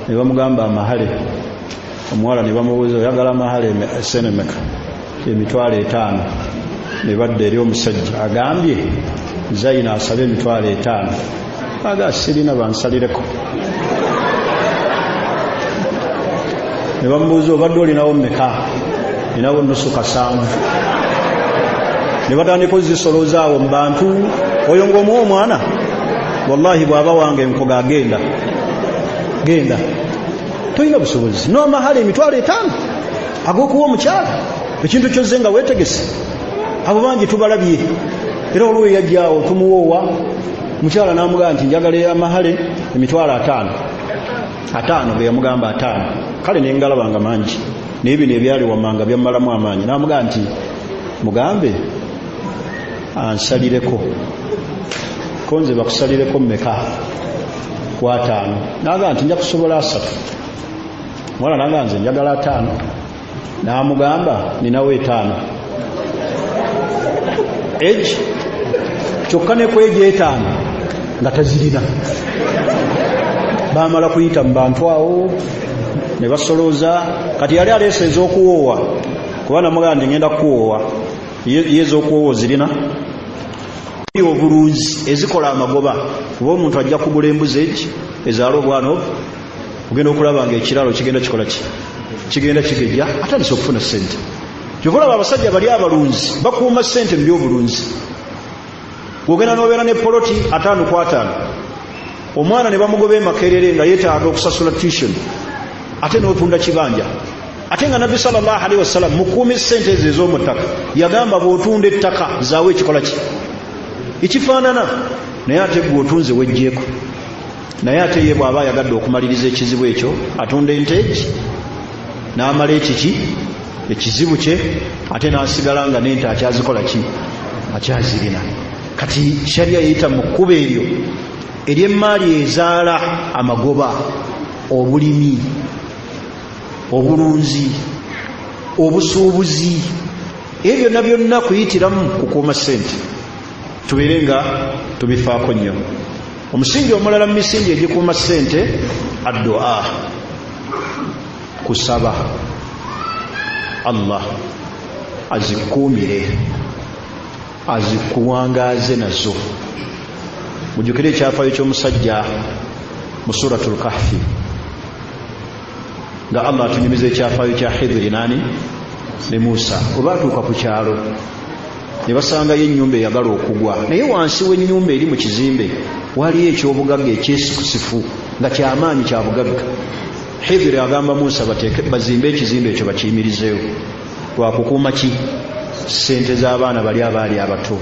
ne bamugamba amahale. Omuwala ne bamubuuza oyagala amahale senemeka? $5,000. Ne badda eri omusajja agambye Zaina asabe $5,000. Aga sirina bansalireko. Ne bamubuuza obadde olinawo mmeka? Ninawo nusu kasanvu. Ne batandika ozisolooza awo mu bantu. Oyo ng'omuwa omwana wallahi bw'aba wange nkoga agenda. Genda. Tolina busobozi. N'amahale $5,000 ag'okuwa omukyala. Ekintu kyozze nga weetegese. Abo bangi tubalabye. Era olwo yajjaawo tumuwoowa. Mukyala n'amugamba nti njagala amahale $5,000. 5 bwe yamugamba 5. Kale ne ngalabanga mangi. N'ebyo ebyali wammanga byammalamu amaanyi. N'amugamba nti mugambe ansalireko. Konze bakusalireko mmeka? Kwa 5. N'agamba nti nja kusobola 3. Mwana n'agamba nze njagala 5. N'amugamba ninawe 5. Age kyokka ne kweje 5 nga tazirina. Baamala kuyita mu bantu awo ne basolooza. Kati yali aleese ez'okuwoowa kuba namugamba nti ngenda kuwoowa. Ye ez'okuwoowa zirina obulunzi ezikola amagoba. Kuba omuntu ajja kugula embuzi egi ezaala obwana obwo ogenda okulaba nga ekiralo kigenda kikola ki kigenda kigejja atandise okufuna ssente kyovulaba abasajja bali abalunzi bakuuma ssente mu byobulunzi ogenda n'obeera ne poloti 5 omwana ne bamugoba emakerere nga yeetaaga okusasula tuition ate n'otunda kibanja ate nga nabbi sallallahu alaihi wasallam mukuumi ssente ezo ez'omuttaka yagamba bw'otunda ettaka zaawe ekikola ki ekifaanana naye ate bw'otunze wejjeeko naye ate ye bw'aba ayagadde okumaliriza ekizibu ekyo atunda ente n'amala ekizibu kye ate n'asigala nga n'ente akyazikola ki akyazirina kati sharia yeyita mu kkuba eryo ery'emmaali ezaala amagoba obulimi obulunzi obusuubuzi ebyo byonna byonna kuyitiramu kukuuma ssente tubeere nga tubifaako nnyo omusingi omulala mu misingi egikuuma ssente addu'a kusaba Allah azikuumire azikuwangaaze nazo mujjukire ekyafaayo ky'omusajja mu suratul kahfi nga Allah atunyumiza ekyafaayo kya Hidiri ne Musa oba atuuka ku kyalo ne basangayo ennyumba eyagala okugwa naye wansi w'ennyumba eri mu kizimbe waliyo ekyobugagga ekyesikusifu nga kyamaanyi kya bugagga Hidiri agamba Musa bazimbe ekizimbe ekyo bakiyimirizeewo lwakukuuma ki ssente z'abaana bali abaali abato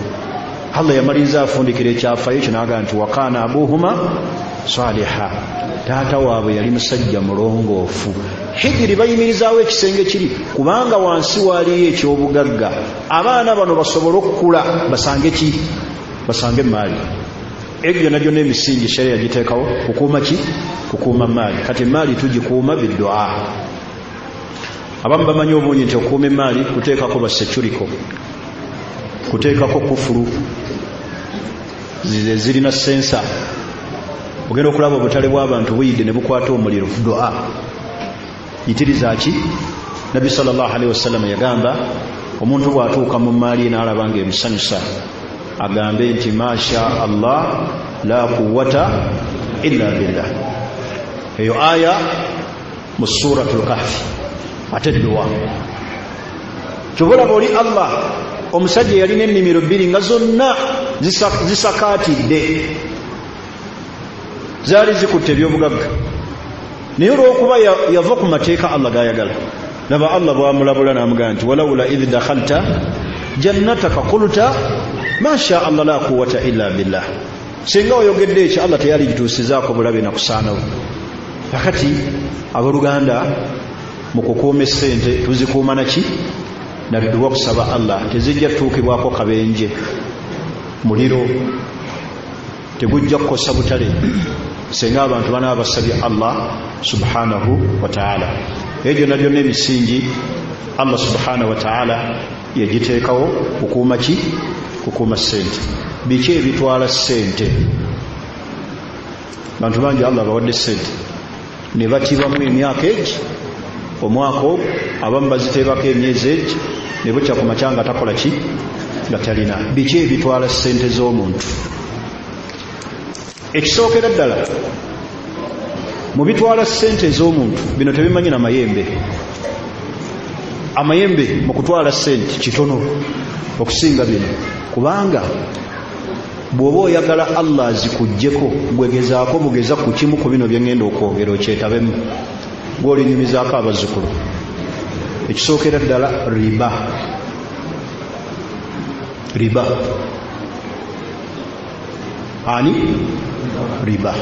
Allah yamaliriza afundikira ekyafaayo ekyo n'agamba nti wakaana abuhuma saliha taata waabwe yali musajja mulongoofu Hidiri bayimirizaawo ekisenge kiri kubanga wansi waaliyo ekyobugagga abaana bano basobole okukula basange maali egyo nagyo n'emisingi sharia yagiteekawo kukuuma ki kukuuma maali kati maali tugikuuma biddua abamu bamanyi obungi nti okuuma emaali kuteekako basecuriko kuteekako kufuru zirina sensa ogenda okulaba obutale bw'abantu buyidde ne bukwata omuliro dua yitiriza ki nabbi sallallahu alaihi wasallam yagamba omuntu bw'atuuka mu maali n'alaba nga emusanyusa agambe nti masha Allah la quwwata illa billah eyo aya mu suratul kahfi ate dua kyobulaba oli Allah omusajja yalina ennimiro 2 nga zonna zisakaatidde zaali zikutte ebyobugagga naye olw'okuba yava ku mateeka Allah gayagala laba Allah bwamulabula n'amugamba nti walawula idh dakhalta jannataka qulta masha Allah la quwwata illa billah singa oyogedde ekyo Allah teyali gituusizaako bulabe nakusaanawo kakati abaluganda mu kukuuma ssente tuzikuuma naki nadduwa kusaba Allah tezijja tuukibwako kabenje muliro tegujja kukosa butale senga abantu bana basabye Allah subhanahu wa ta'ala ebyo nabyo n'emisingi Allah subhanahu wa ta'ala yagiteekawo kukuuma ki kukuuma ssente biki ebitwala ssente bantu bangi Allah bawadde ssente ne batibamu emyaka egi omwaka ogwo abamu baziteebako emyezi egi ne bukya ku makya nga takola ki nga talina biki ebitwala ssente z'omuntu ekisookera ddala mu bitwala ssente ez'omuntu bino tebimanyi na amayembe mu kutwala ssente kitono okusinga bino kubanga bw'oba oyagala Allah azikuggyeko gwegezaako bugeza ku kimu ku bino bye ŋŋenda okwogera okyetabemu gw'olinyumizaako abazzukulu ekisookera ddala riba ani riba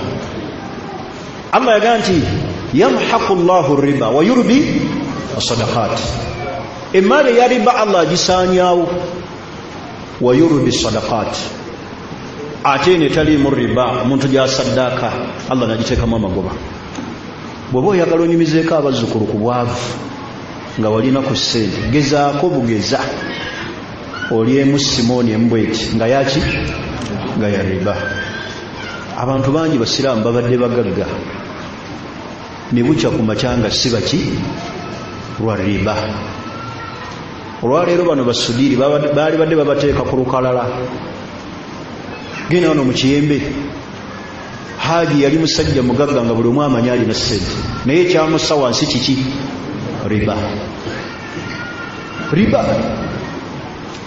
Allah yagamba nti yamhaqu Allahu riba wa yurbi as-sadaqat emaali ya riba Allah agisaanyaawo wa yurbi as-sadaqat ate ne taliimu riba omuntu gy'asaddaaka Allah nagiteekamu amagoba bw'oba oyagala onyumizeeko abazzukulu ku bwavu nga walina ku ssente gezaako bugeza olyemu Simooni embweti nga yaki nga ya riba abantu bangi basiraamu babadde bagagga ne bukya ku makyanga si baki lwa riba olwaleero bano basudiiri baali badde babateeka ku lukalala genda wano mu kiyembe Haji yali musajja mugagga nga buli omu amanyi alina ssente naye kyamussa wansi kiki? Riba. Riba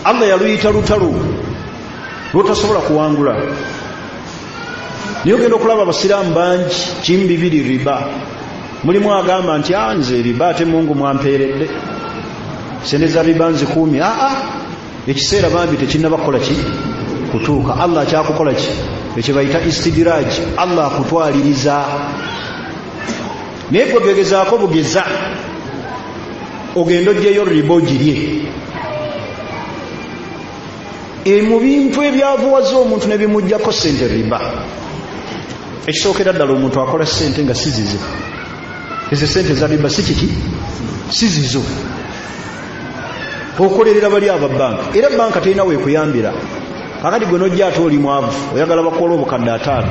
Allah yaluyita lutalo lwotasobola kuwangula. Naye ogenda okulaba abasiraamu bangi kimu bibiri riba. Mulimu agamba nti nze riba ate Mungu mwampeeredde sente za riba nzikuumye. Ekiseera bambi tekinnabakola ki kutuuka. Allah kyakukola ki? Ekyo bayita istidraj. Allah akutwaliriza. Naye gwe gegezaako bugeza ogenda oggyeyo riba ogirye. Mu bintu ebyavuwaza omuntu ne bimuggyako ssente riba. Ekisookera ddala omuntu akola ssente nga sizizo. Ezo ssente za riba si kiki? Sizizo. Okolerera bali aba banka. Era banka terina weekuyambira. Kakati gwe nojja ate oli mwavu oyagala bakola obukadde 5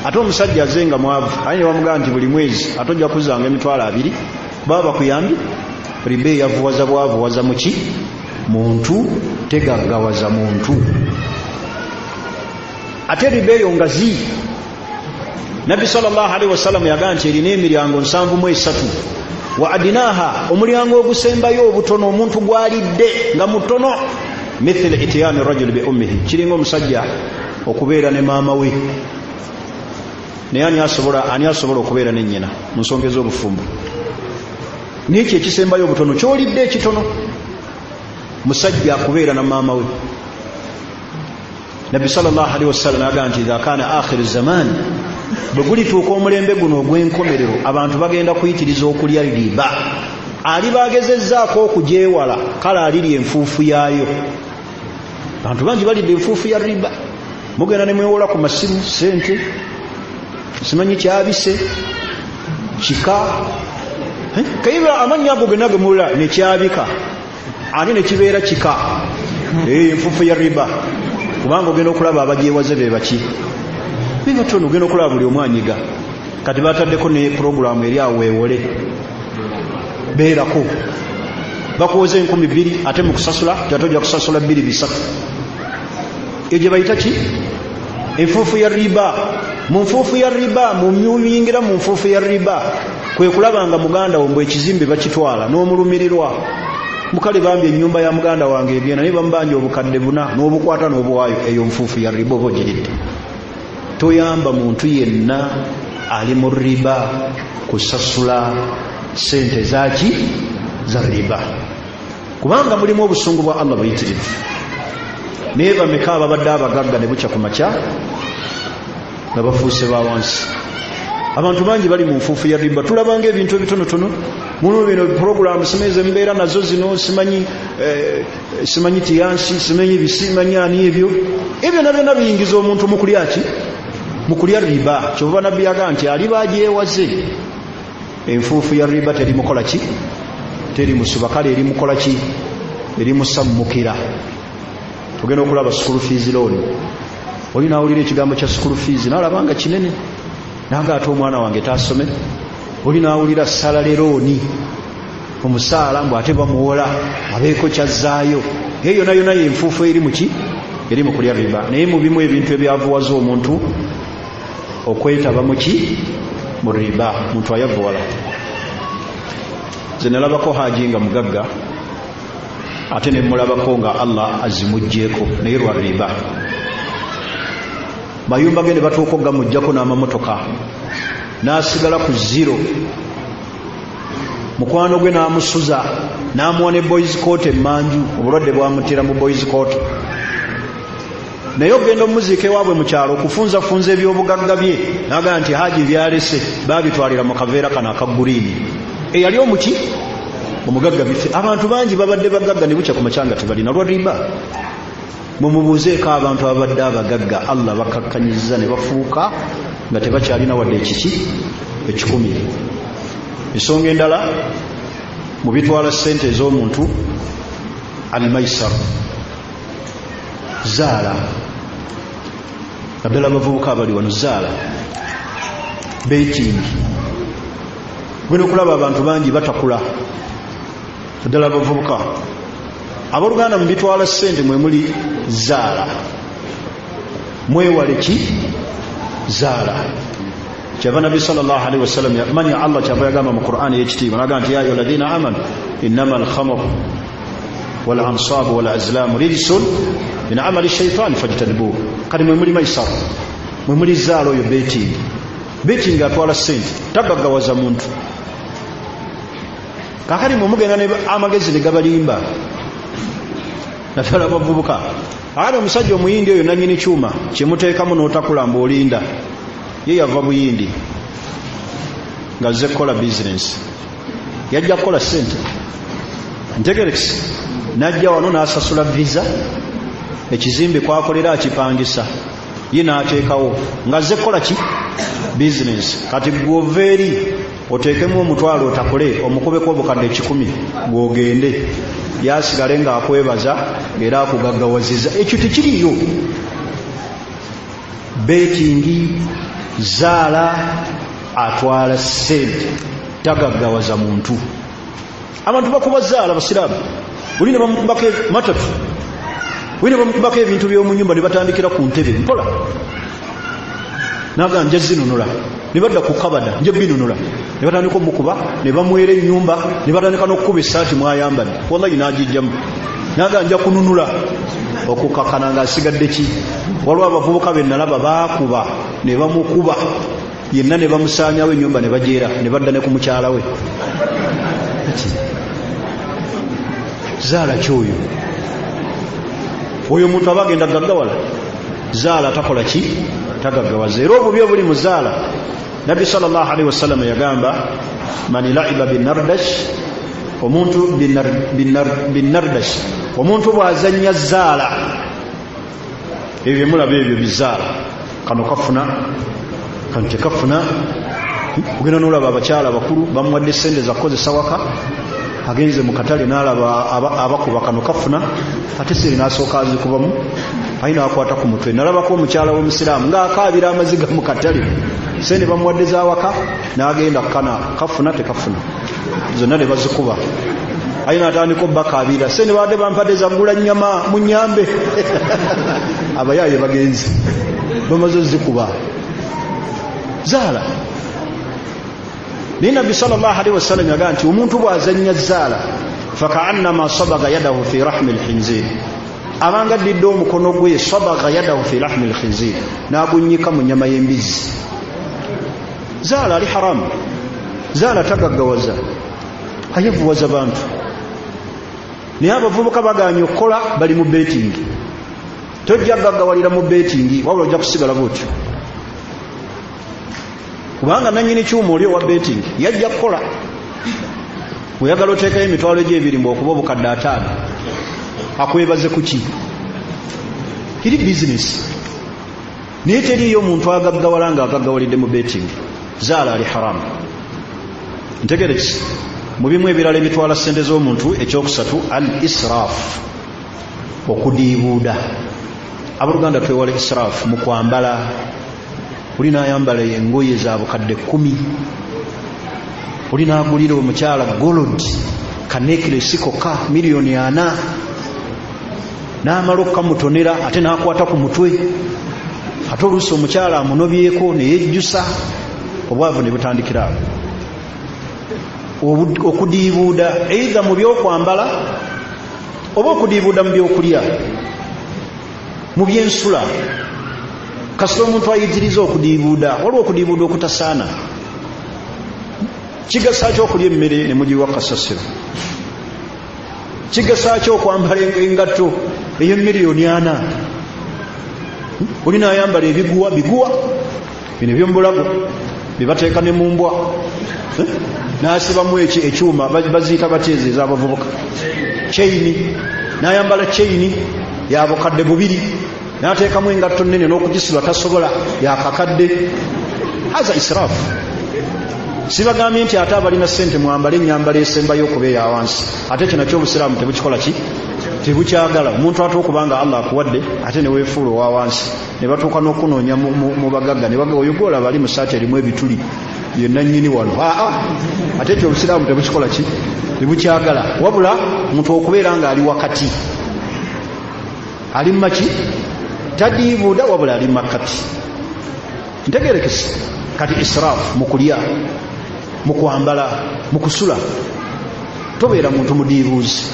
ate omusajja azenga mwavu aye ne bamugamba nti buli mwezi ate ojja kuzanga emitwalo 2 baba bakuyambi. Riba yavuwaza bwavuwaza muki? Muntu tegaggawaza muntu. Ate riba eyo ngazi Nabbi sallallahu alaihi wasallam yagamba nti erina emiryango 73 wa adinaha omulyango ogusembayo obutono omuntu gwalidde nga mutono mithil itiyani rajul bi ummihi kiringo omusajja okubeera ne maama we. Naye ani asobola okubeera ne nnyina mu nsonga ez'obufumbo? N'ekyo ekisembayo obutono kyolidde ekitono musajja akubeera na maama we. Nabbi sallallahu alaihi wasallam agamba nti idha kana akhiru zaman bwe gulituuka omulembe guno ogw'enkomerero abantu bagenda kuyitiriza okulya riba. Ali bagezezzaako okugyewala kale aliri enfuufu yaayo. Abantu bangi balidde enfuufu ya riba. Mugenda ne mwewola ku masimu ssente simanyi kyabise kika kaiba amannya ago gonna gemula ne kyabika ate ne kibeera kika. Enfuufu ya riba kubanga ogenda okulaba abagyewaze be baki bibatono. Ogenda okulaba buli omwanyiga kati bataddeko ne programu eri awo weewole beerako bakuwoza 2,000 ate mu kusasula tojja kusasula 2-3. Eyo gye bayita ki? Enfuufu ya riba. Mu nfuufu ya riba mumuyingira mu nfuufu ya riba kwe kulaba nga muganda wo mbwe ekizimbe bakitwala n'omulumirirwa. Mukale bambi ennyumba ya muganda wange egenda naye bamubanja obukadde 4 n'obukwata n'obuwaayo. Eyo nfuufu ya riba oba ogiridde. Toyamba muntu yenna ali mu riba kusasula sente zaki za riba kubanga mulimu obusungu bwa Allah buyitirivu. Naye bameka ababadde abagagga ne bukya ku makya nga bafuuse ba wansi. Abantu bangi bali mu nfuufu ya riba. Tulabanga ebintu ebitonotono muno bino programu simeze mbeera nazo zino simanyi tiyansi simanyi bisimanyi ani ebyo byonna biyingiza omuntu mu kulya ki? Mu kulya riba. Kyova Nabbi yagamba nti ali bagyewaze. Enfuufu ya riba teri mukola ki? Teri musuba. Kale eri mukola ki? Eri musammukira. Tugenda okulaba school fees loan. Oli nawulira ekigambo kya school fees n'alabanga kinene nanga ate omwana wange taasome. Oli nawulira salary loan omusaala mbw ate bamuwola abeeko kyazzaayo. Eyo yonna yenfuufu eri muki? Eri mu kulya riba. Naye mu bimu ebintu ebyavuwaza omuntu okwetaba muki? Mu riba. Muntu ayavuwala. Nze nalabako haji nga mugagga ate ne mulabako nga Allah azimuggyeko naye lwa riba. Mayumba ge ne batuuka ogamuggyako n'amamotoka n'asigala ku 0. Mukwano gwe n'amusuza n'amuwa ne boys coat emmanju. Obulwadde bwamutira mu boys coat. Naye ogenda omuziika ewaabwe mu kyalo okufunzafunza ebyobugagga bye n'agamba nti haji byalese baabitwalira mu kaveera kano aka guliini. Eyali omuki? Omugagga bife. Abantu bangi babadde bagagga ne bukya ku makyanga tebalina lwa riba. Mumubuuzeeko abantu ababadde abagagga Allah bakakkanyiza ne bafuuka nga tebakyalina wadde ekiki? Ekikumi. Ensonga endala mu bitwala ssente ez'omuntu al-maisar zaala. Naddala abavubuka abali wano zaala betting. Gwena okulaba abantu bangi batakula. Naddala abavubuka abooluganda mu bitwala ssente mwe muli zaala. Mwewale ki? Zaala. kyava nabbi sallallahu alaihi wasallam yamanya Allah kyava yagamba mu Qur'ani y'ekitiibwa n'agamba nti ya ayyuhalladhina amanu innama al-khamru wal ansabu wal azlamu rijsun min amali shaytan fajtanibuhu. kati mwe muli maisaro, mwe muli zaalo oyo betting atwala ssente tagaggawaza muntu. kakati mwe mugenda amagezi ne gabalimba naddala abavubuka. Ate omusajja omuyindi oyo nannyini kyuma kyemuteekamu n'otakulamba olinda, ye yava buyindi ng'azze kukola bizinensi, yajja kukola ssente ntegerekisi, n'ajja wano n'asasula visa, ekizimbe kwakolera akipangisa, ye n'ateekawo ng'azze kukola ki bizinensi. kati gw'ova eri oteekemu omutwalo otakole, omukubeko obukadde 10 gw'ogende, yasigale ng'akwebaza era akugaggawazizza. ekyo tekiriyo. betingi zaala atwala ssente tagaggawaza muntu. abantu bakuba zaala basiraamu, buli ne bamukubako matatu, buli ne bamukubako ebintu by'omu nyumba ne batandikira ku ntebe mpola, naga nja zinunula, ne badda ku kabada nja binunula, ne batandika omukuba, ne bamwera ennyumba, ne batandika n'okukuba essaati mwayambadde, wallahi n'agijjamu, naga nja kununula, okukakana ng'asigadde ki. waliwo abavubuka be nalaba baakuba ne bamukuba yenna ne bamusaanyawo ennyumba ne bajeera, ne badda ne ku mukyala we. zaala kyoyo oyo omuntu aba agenda gaggawala. zaala takola ki tagaggawaza. era obubi obuli mu zaala, nabbi sallallahu alaihi wasallam yagamba man laiba binardash, omuntu binardash, omuntu bw'azanya zaala, ebyo mulaba ebyo bizaala, kano kafuna kano tekafuna. ogenda n'olaba abakyala abakulu bamuwadde sente za kukozesa waka, agenze mu katale n'alaba abakuba kano kafuna, ate siri n'asooka azikubamu, ayina akwata ku mutwe. nalabako omukyala w'omusiraamu ng'akaabira amaziga mu katale, sente bamuwadde za waka, n'agenda kana kafuna tekafuna, zonna ne bazikuba. ayina atandika obbakaabira, sente baadde bampadde zagula nnyama mu nnyambe. abayaaye bagenzi bamaze ozikuba zaala. naye nabbi sallallahu alaihi wasallam yagaa nti omuntu bw'azannya zaala fakaannama sabaga yadahu fi rahmi lkhinzir, abanga addidde omukono gwe, sabaga yadahu fi rahmi lkhinzir, n'agunnyika mu nnyama y'embizi. zaala ali haramu, zaala tagaggawaza, ayevuwaza bantu. naye abavubuka baganye okukola bali mu betingi. tojja gaggawalira mu betingi, wabula ojja kusigala bwotyo, kubanga nannyini kyuma oli owa betingi yajja kukola. oyagala oteekayo emitwalo gy'ebiri mbwokuba obukadde 5, akwebaze ku ki? kiri bizinesi. naye teriyo omuntu agaggawala ng'agaggawalidde mu betingi. zaala ali haramu. ntegereki mu bimu ebirala emitwala ssente z'omuntu. ekyokusatu al israaf, okudiibuuda. abooluganda twewala israaf mu kwambala. oli n'ayambala engoye za bukadde 10, oli n'agulira omukyala gold kanekiresi kokka $4,000,000, n'amala okukamutonera ate n'akwata ku mutwe, ate oluusi omukyala amunobyeko ne yejjusa. obwavu ne butandikira awo. okudiibuuda eitha mu byokwambala oba okudiibuuda mu byokulya, mu byensula. kasita omuntu ayitiriza okudiibuuda, waliwo okudiibuuda okutasaana. kigasa ki okulya emmere ne mugiwa kasasiro? kigasa ki okwambala engatto ey'M4,000,000? oli n'ayambala ebiguwa bino ebyomubulago byebateeka ne mu mbwa, n'asibamu ekyuma baziyita bateezi ez'abavubuka, chaini, n'ayambala chaini ya bukadde 2, n'ateekamu engatto nnene n'okugisiba tasobola, yakakadde. haza israafu. sibagambye nti ate abalina ssente mwambale ennyambala esembayo okuba eya wansi, ate kino ky'obusiraamu tebukikola ki? tebukyagala. omuntu ate okubanga Allah akuwadde ate ne weefuula owa wansi, ne batuuka n'okunoonya mu bagagga ne baga oyo gwolaba ali mu saati erimu ebituli yenna nnyini wano. ate ekyo obusiraamu tebukikola ki? tebukyagala. wabula omuntu okubeera ng'ali wakati, ali maki? tadiibuuda wabula ali makati. ntegerekese kati israfu mu kulya mu kwambala mu kusula tobeera muntu mudiibuuzi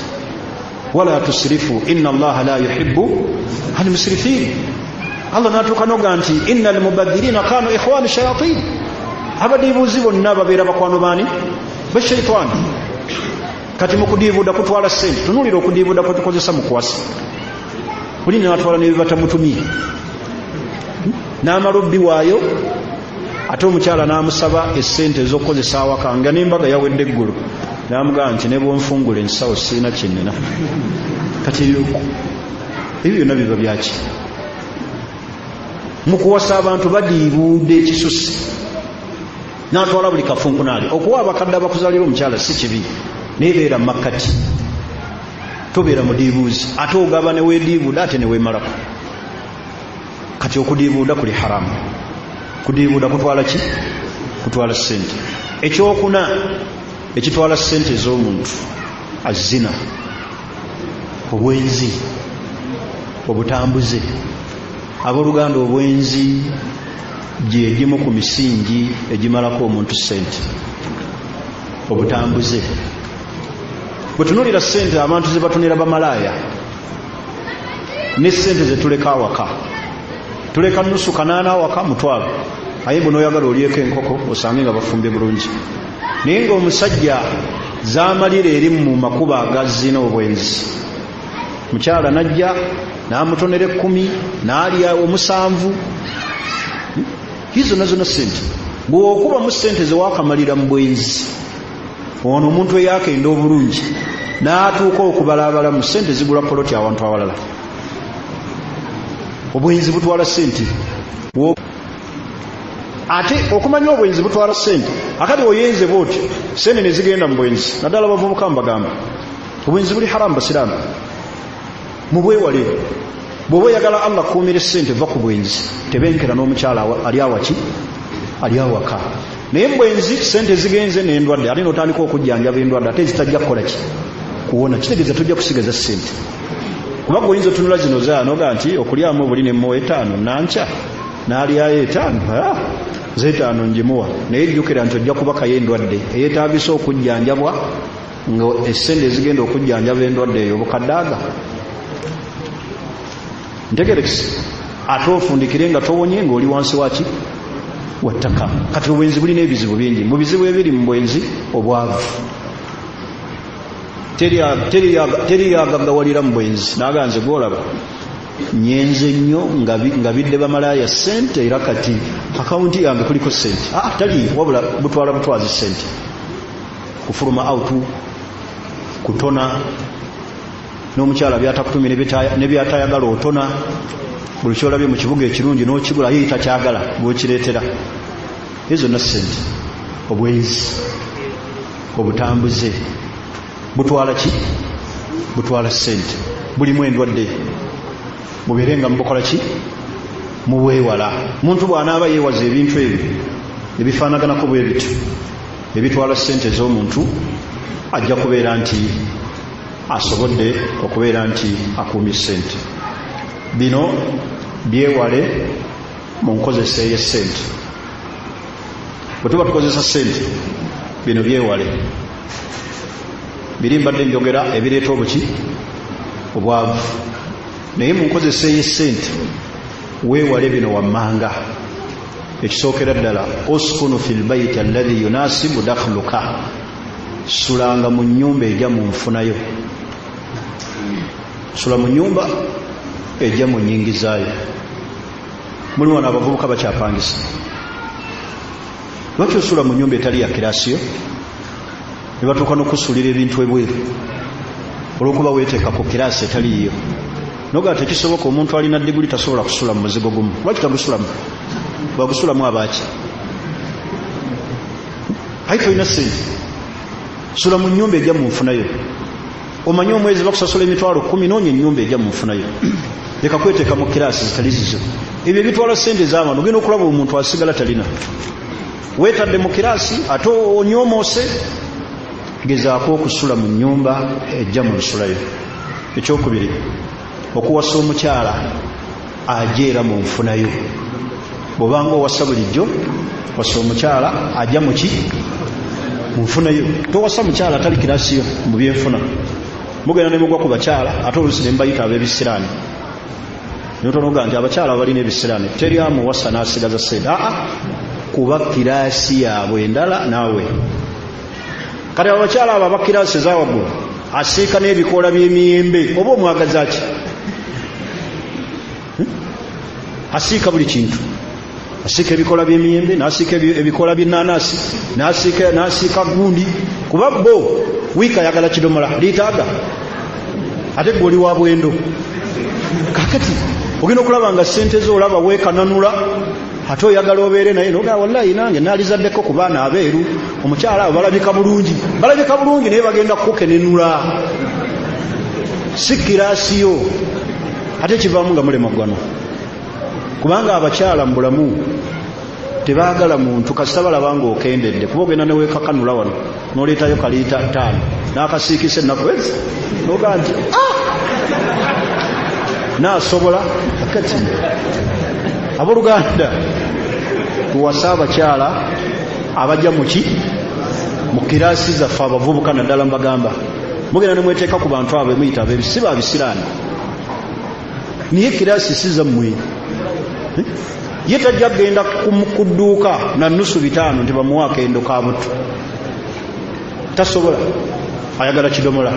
wala tusrifu inna allaha la yuhibbu al musrifin Allah natuuka noga nti innal mubadhirina kanu ikhwanu shayatin abadiibuuzi bonna babeera bakwano baani bashaitani kati mu kudiibuuda kutwala ssente tunuulira okudiibuuda kwe tukozesa mu kuwasa buli natwala nebibata mutumie n'amalubbi waayo ate omukyala n'amusaba essente ez'okukozesa awaka nga n'embaga yawedde eggulu n'amugamba nti ne bwonfungula ensawo sirina kyenina kati ebyo byonna biba byaki mu kuwasa abantu badiibuudde ekisusi n'atwala buli kafunkunaali okuwa abakadde abakuzalira omukyala si kibi nebeera makkati tobeera mudiibuuzi ate ogaba neweediibuuda ate neweemalako kati okudiibuuda kuli haramu kudiibuuda kutwala ki kutwala ssente ekyokuna ekitwala ssente ez'omuntu azina obwenzi obutambuze abooluganda obwenzi gye gimu ku misingi egimalako omuntu ssente obutambuze bwe tunuulira ssente abantu ze batunira bamalaaya ne ssente ze tuleka awaka tuleka nusu kanaana awaka mutwalo aye bw'onooyagala olyeko enkoko osange nga bafumbye bulungi naye ng'omusajja zaamalira eri mu makuba agazina obwenzi mukyala najja n'amutonera 10 n'alya 7 hizo nazo na ssente bw'okuba mu ssente zewakamalira mu bwenzi ono omuntu eyakenda obulungi n'atuuka okubalabala mu ssente zigula poloti awantu awalala obwenzi butwala ssente ate okumanya obwenzi butwala ssente akati oyenze booti ssente ne zigenda mu bwenzi naddala bavubuka mbagamba obwenzi buli haramu basiraamu mubwewale bw'oba oyagala Allah kuumira ssente va ku bwenzi tebenkera n'omukyala ali awaki ali awaka naye mbwenzi ssente zigenze n'endwadde ate n'otandika okujjanjaba endwadde ate zitajja kukola ki kuwona kitegeeza tujja kusigaza ssente kubanga oyinza otunula zino zaanoga nti okulyamu obuli nemmuwa 5 nankya n'alyayo 5 ze5 njimuwa naye jjukira nti ojja kubakayo endwadde eyeetaagisa okujjanjabwa nga essente ezigenda okujjanjaba endwadde eyo bukaddaaga ntegerekisi ate ofundikire nga towonye ng'oli wansi waki wattaka kati obwenzi bulina ebizibu bingi mu bizibu ebiri mu bwenzi obwavu teri yagaggawalira mu bwenzi naganze gwolaba nyenze nnyo nga bidde bamalaaya ssente era kati akawunti yange kuliko ssente tali wabula butwala butwazi ssente kufuluma autu kutona n'omukyala byatakutumye ne byatayagala otona buli kyolabye mu kibuga ekirungi n'okigula ye takyagala bw'okireetera ezo na ssente obwenzi obutambuze butwala ki butwala ssente bulimu endwadde mubeere nga mubukola ki mubwewala muntu bw'anaaba yeewaza ebintu ebyo ebifaanaganako bwe bityo ebitwala ssente ez'omuntu ajja kubeera nti asobodde okubeera nti akuumye ssente bino byewale mu nkozesa ey'essente bwe tuba tukozesa ssente bino byewale biri mbadde njogera ebireeta obuki obwavu naye mu nkozesa ey'essente weewale bino wammanga ekisookera ddala uskunu fil bayti alladhi yunasibu dakhluka sulanga mu nnyumba ejja mu nfunayo sula mu nnyumba ejja mu nnyingi zaayo muli wano abavubuka bakyapangisa lwaki osula mu nnyumba etali ya kirasiyo ne batuuka n'okusuulira ebintu ebweru olw'okuba weeteeka ku kirasi etaliiyo noga tekisoboka omuntu alina diguli tasobola kusula mu muzigo gumu lwaki tagusulamu bagusulamu abaaki ayi tolina ssente sula mu nnyumba ejja mu nfunayo omanyi omwezi bakusasula emitwalo 10 noonya ennyumba ejja mu nfunayo leka kweteeka mu kirasi zitali zizo ebyo ebitwala ssente z'abantu ogenda okulaba omuntu asigala talina weetadde mu kirasi ate onyomoose gezaako okusula mu nnyumba ejja mu nsulayo ekyokubiri okuwasa omukyala ajeera mu nfunayo bw'obanga owasa bulijjo wasa omukyala ajja muki munfuna yo towasa mukyala atali kirasiyo mu byenfuna mugenda ne mugwa ku bakyala ate oluusi ne mbayita ab'ebisiraani notonoga nti abakyala balina ebisiraani teri amuwasa n'asigaza sente kuba kirasi yaabwe endala naawe kati abakyala abo abakirasi ezawaggulu asiika n'ebikoola by'emiyembe oba omwagaza ki asiika buli kintu asiika ebikoola by'emiyembe n'asiika ebikoola by'ennaanasi n'asiika gundi kuba bo wiika ayagala kidomola liitaaga ate gwe oli wa bwendo kakati ogenda okulaba nga ssente zo olaba weekananula ate oyagala obeere naye nogaa wallahi nange naalizaddeko ku baana abeeru omukyala abo balabika bulungi naye bagenda kukenenula si kirasiyo ate kivaamu nga mulema ggwano kubanga abakyala mu bulamu tebaagala muntu kasita balaba nga okendedde kuba ogenda neweekakanula wano n'oleetayo kaliita 5 n'akasiikisa ennaku ezi nogaa nti naasobola akati abooluganda tuwasa abakyala abajja muki mu kirasi zaffe abavubuka naddala mbagamba mugenda nemweteeka ku bantu abo emuyita ab'ebisiba abisiraani niye kirasi si zammwe ye tajja kgenda ku dduuka na nusu 5 nti bamuwa akendo ka buto tasobola ayagala kidomola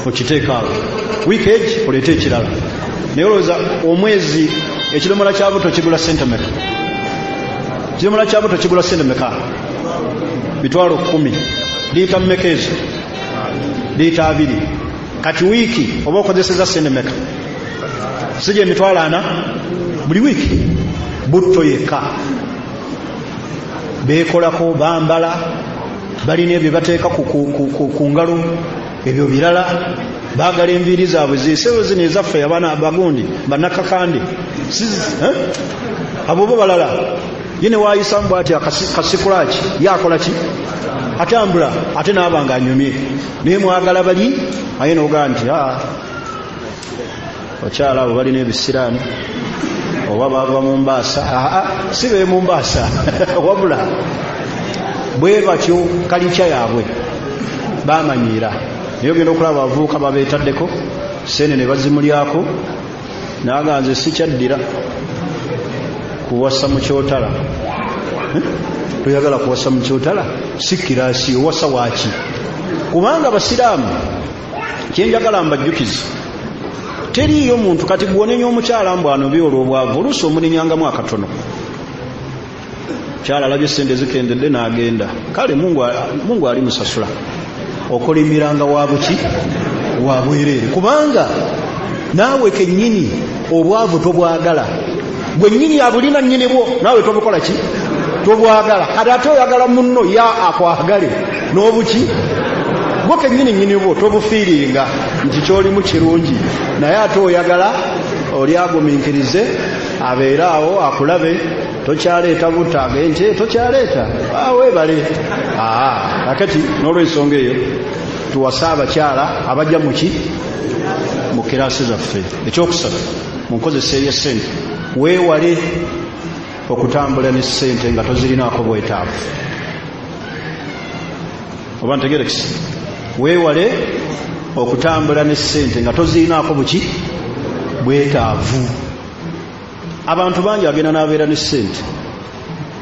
okiteeka awo wiiki egi oleeta ekirala naye olowooza omwezi ekidomola kya buto kigula sente meka ekidomola kya buto kigula sente meka mitwalo 10 liita mmeka ezo liita 2 kati wiiki oba okozeseza sente meka sije emitwalo 4 buli wiiki butto yekka beekolako bambala balina ebyo bateeka ku ngalo ebyo birala baagala enviiri zaabwe ziseewo zino ezaffe abaana abagundi bannakakande abo bo balala ye ne waayisamu bw'ati akasikulaki yakola ki atambula ate naaba nga anyumye naye mwagala bali aye noogaa nti bakyala abo balina ebisiraani oba bava mu mbaasa si be mu mbaasa wabula bwe batyo kalikya yaabwe bamanyiira naye ogenda okulaba abavubuka babeetaddeko sene ne bazimulyako naga nze sikyaddira kuwasa mu kyotala toyagala kuwasa mu kyotala si kirasi owasa waaki kubanga abasiraamu kyenjagala mbajjukiza teriiyo muntu kati gwonenya omukyala mbwano byolwa obwavu oluusi omuninyangamu akatono kyala alabye sente zikendedde n'agenda kale mungu ali musasula okolimiranga wabuki wabwereere kubanga naawe kennyini obwavu tobwagala gwe nnyini abulina nnyini bwo naawe tobukola ki tobwagala kati ate oyagala munno ya akwagale n'obuki gwe kennyini nnyini bwo tobufiiringa nti kyolimu kirungi naye ate oyagala oli agumiikirize abeere awo akulabe tokyaleeta butaaga ente tokyaleeta weebale akati n'olwensonga eyo tuwasa abakyala abajja muki mu kirasi zaffe ekyokusatu mu nkozesa ey'essente weewale okutambula n'essente nga tozirinaako bwetaavu oba ntegerekisi weewale okutambula n'essente nga tozirinaako buki bwetaavu abantu bangi agenda n'abeera n'essente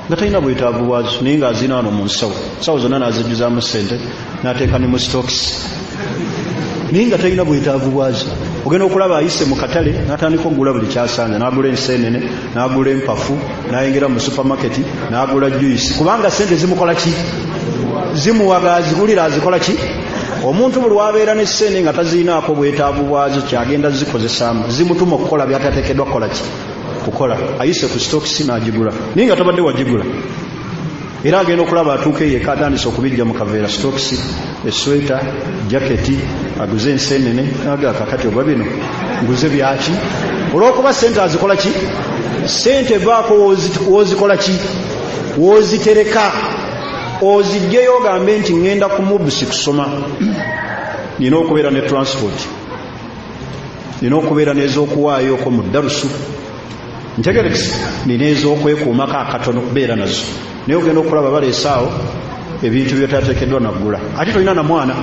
nga talina bwetaavu bwazo naye ng'azina wano mu nsawo zonna n'azijjuzaamu ssente n'ateeka ne mu stokisi naye nga talina bwetaavu bwazo ogenda okulaba ayise mu katale n'atandika okugula buli kyasanze n'agula enseenene n'agula empafu n'ayingira mu supamaketi n'agula juyisi kubanga ssente zimukola ki zimuwaga azigulira azikola ki omuntu buli wabeera n'essente nga tazirinaako bwetaavu bwazo kyagenda zikozesaamu zimutuma okukola byatateekeddwa kukola ki kukola ayise ku stokisi n'agigula naye nga tabadde wagigula era agenda okulaba atuuka eyeka atandise okubijja mu kaveera stokisi esweta jaketi aguze enseenene naga kakati oba bino nguze byaki olw'okuba sente azikola ki sente vaako wozikola ki wozitereka ozijjeyo ogambe nti ŋŋenda ku mubusi kusoma nina okubeera ne transport nina okubeera n'ez'okuwaayoko mu darusu ntegerekisi nina ez'okwekuumako akatono kubeera nazo naye ogenda okulaba baleesaawo ebintu byetateekeddwa naggula ate tolina na mwana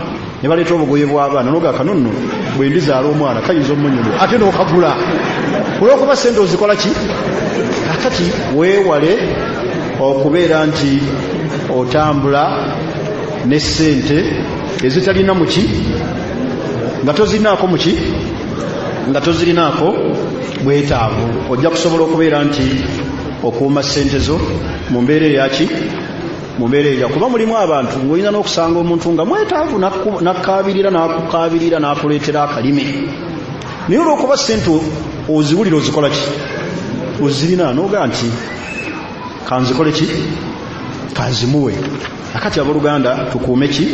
ne baleeta obugoye bw'abaana noga kanunno bwe ndizaala omwana kayinza omunyulo ate n'okagula olw'okuba sente ozikola ki kakati weewale okubeera nti otambula ne sente ezitalina muki nga tozirinaako muki nga tozirinaako bwetaavu ojja kusobola okubeera nti okuuma sente zo mu mbeera eyaki mu mbeera eya kuba mulimu abantu ng'olina n'okusanga omuntu nga mwetaavu nakkaabirira n'akukaabirira n'akuleetera akalime naye olw'okuba sente oziwulira ozikola ki ozirina n'oga nti kanzikole ki kanzimuwe akati abooluganda tukuume ki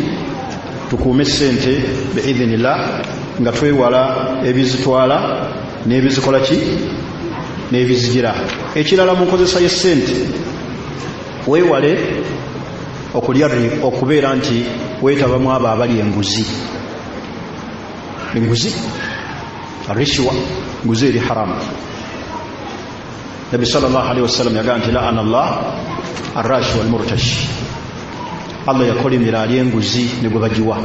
tukuume sente biidhinillah nga twewala ebizitwala n'ebizikola ki n'ebizigira ekirala mu nkozesa y'essente weewale okulya okubeera nti weetabamu abo abali enguzi arishwa nguzi eri haramu nabi sallallahu alaihi wasallam yagaa nti laana allah arrashi walmurtashi allah yakolimira ali enguzi ne gwe bagiwa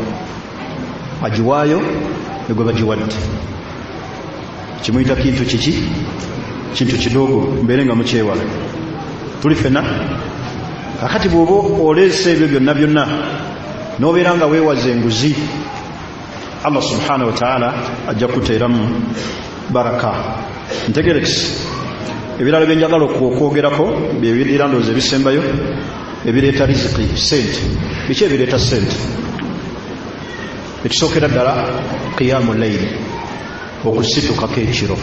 agiwaayo ne gwe bagiwadde kimuyita kintu kiki kintu kidogo mbeere nga mukyewala tuli fena kakati bw'oba oleese ebyo byonna byonna n'obeera nga weewaza enguzi allah subhanahu wa ta'ala ajja kuteeramu baraka ntegerekisi ebirala byenjagala okwogerako byebirira ndowooza ebisembayo ebireeta riziki sente biki ebireeta sente ekisookera ddala qiyaamu layili okusitukako ekiro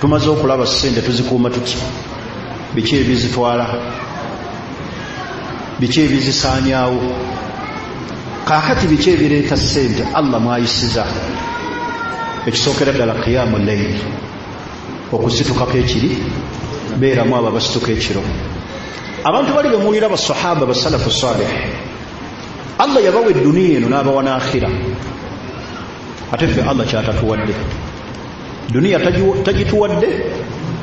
tumaze okulaba sente tuzikuuma tuti biki ebizitwala biki ebizisaanyaawo kaakati biki ebireeta sente allah mwayisiza ekisookera ddala qiyaamu layili okusitukako ekiri beeramu abo abasituka ekiro abantu bali bemuwulira basahaba basalafu salih allah yabawa edduniya eno n'abawa n'akhira ate ffe allah kyatatuwadde duniya tagituwadde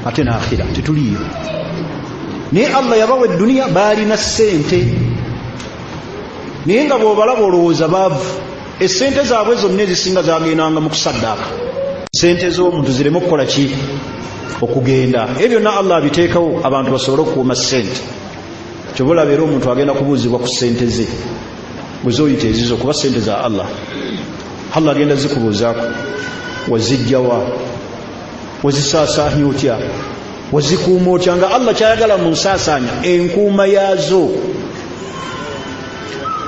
ate n'akhira tetuliyo naye allah yabawa edduniya baalina ssente naye nga bw'obalaba olowooza baavu essente zaabwe zonna ezisinga zagendanga mu kusaddaaka ssente z'omuntu zireme okukola ki okugenda ebyo byonna allah abiteekawo abantu basobole okukuuma ssente kyobola beera omuntu agenda kubuuzibwa ku ssente ze bwezoyita ezizo kuba ssente za allah allah agenda zikubuuzaako wazijjawa wazisaasaanya otya wazikuuma otya nga allah kyayagala mu nsaasaanya enkuuma yaazo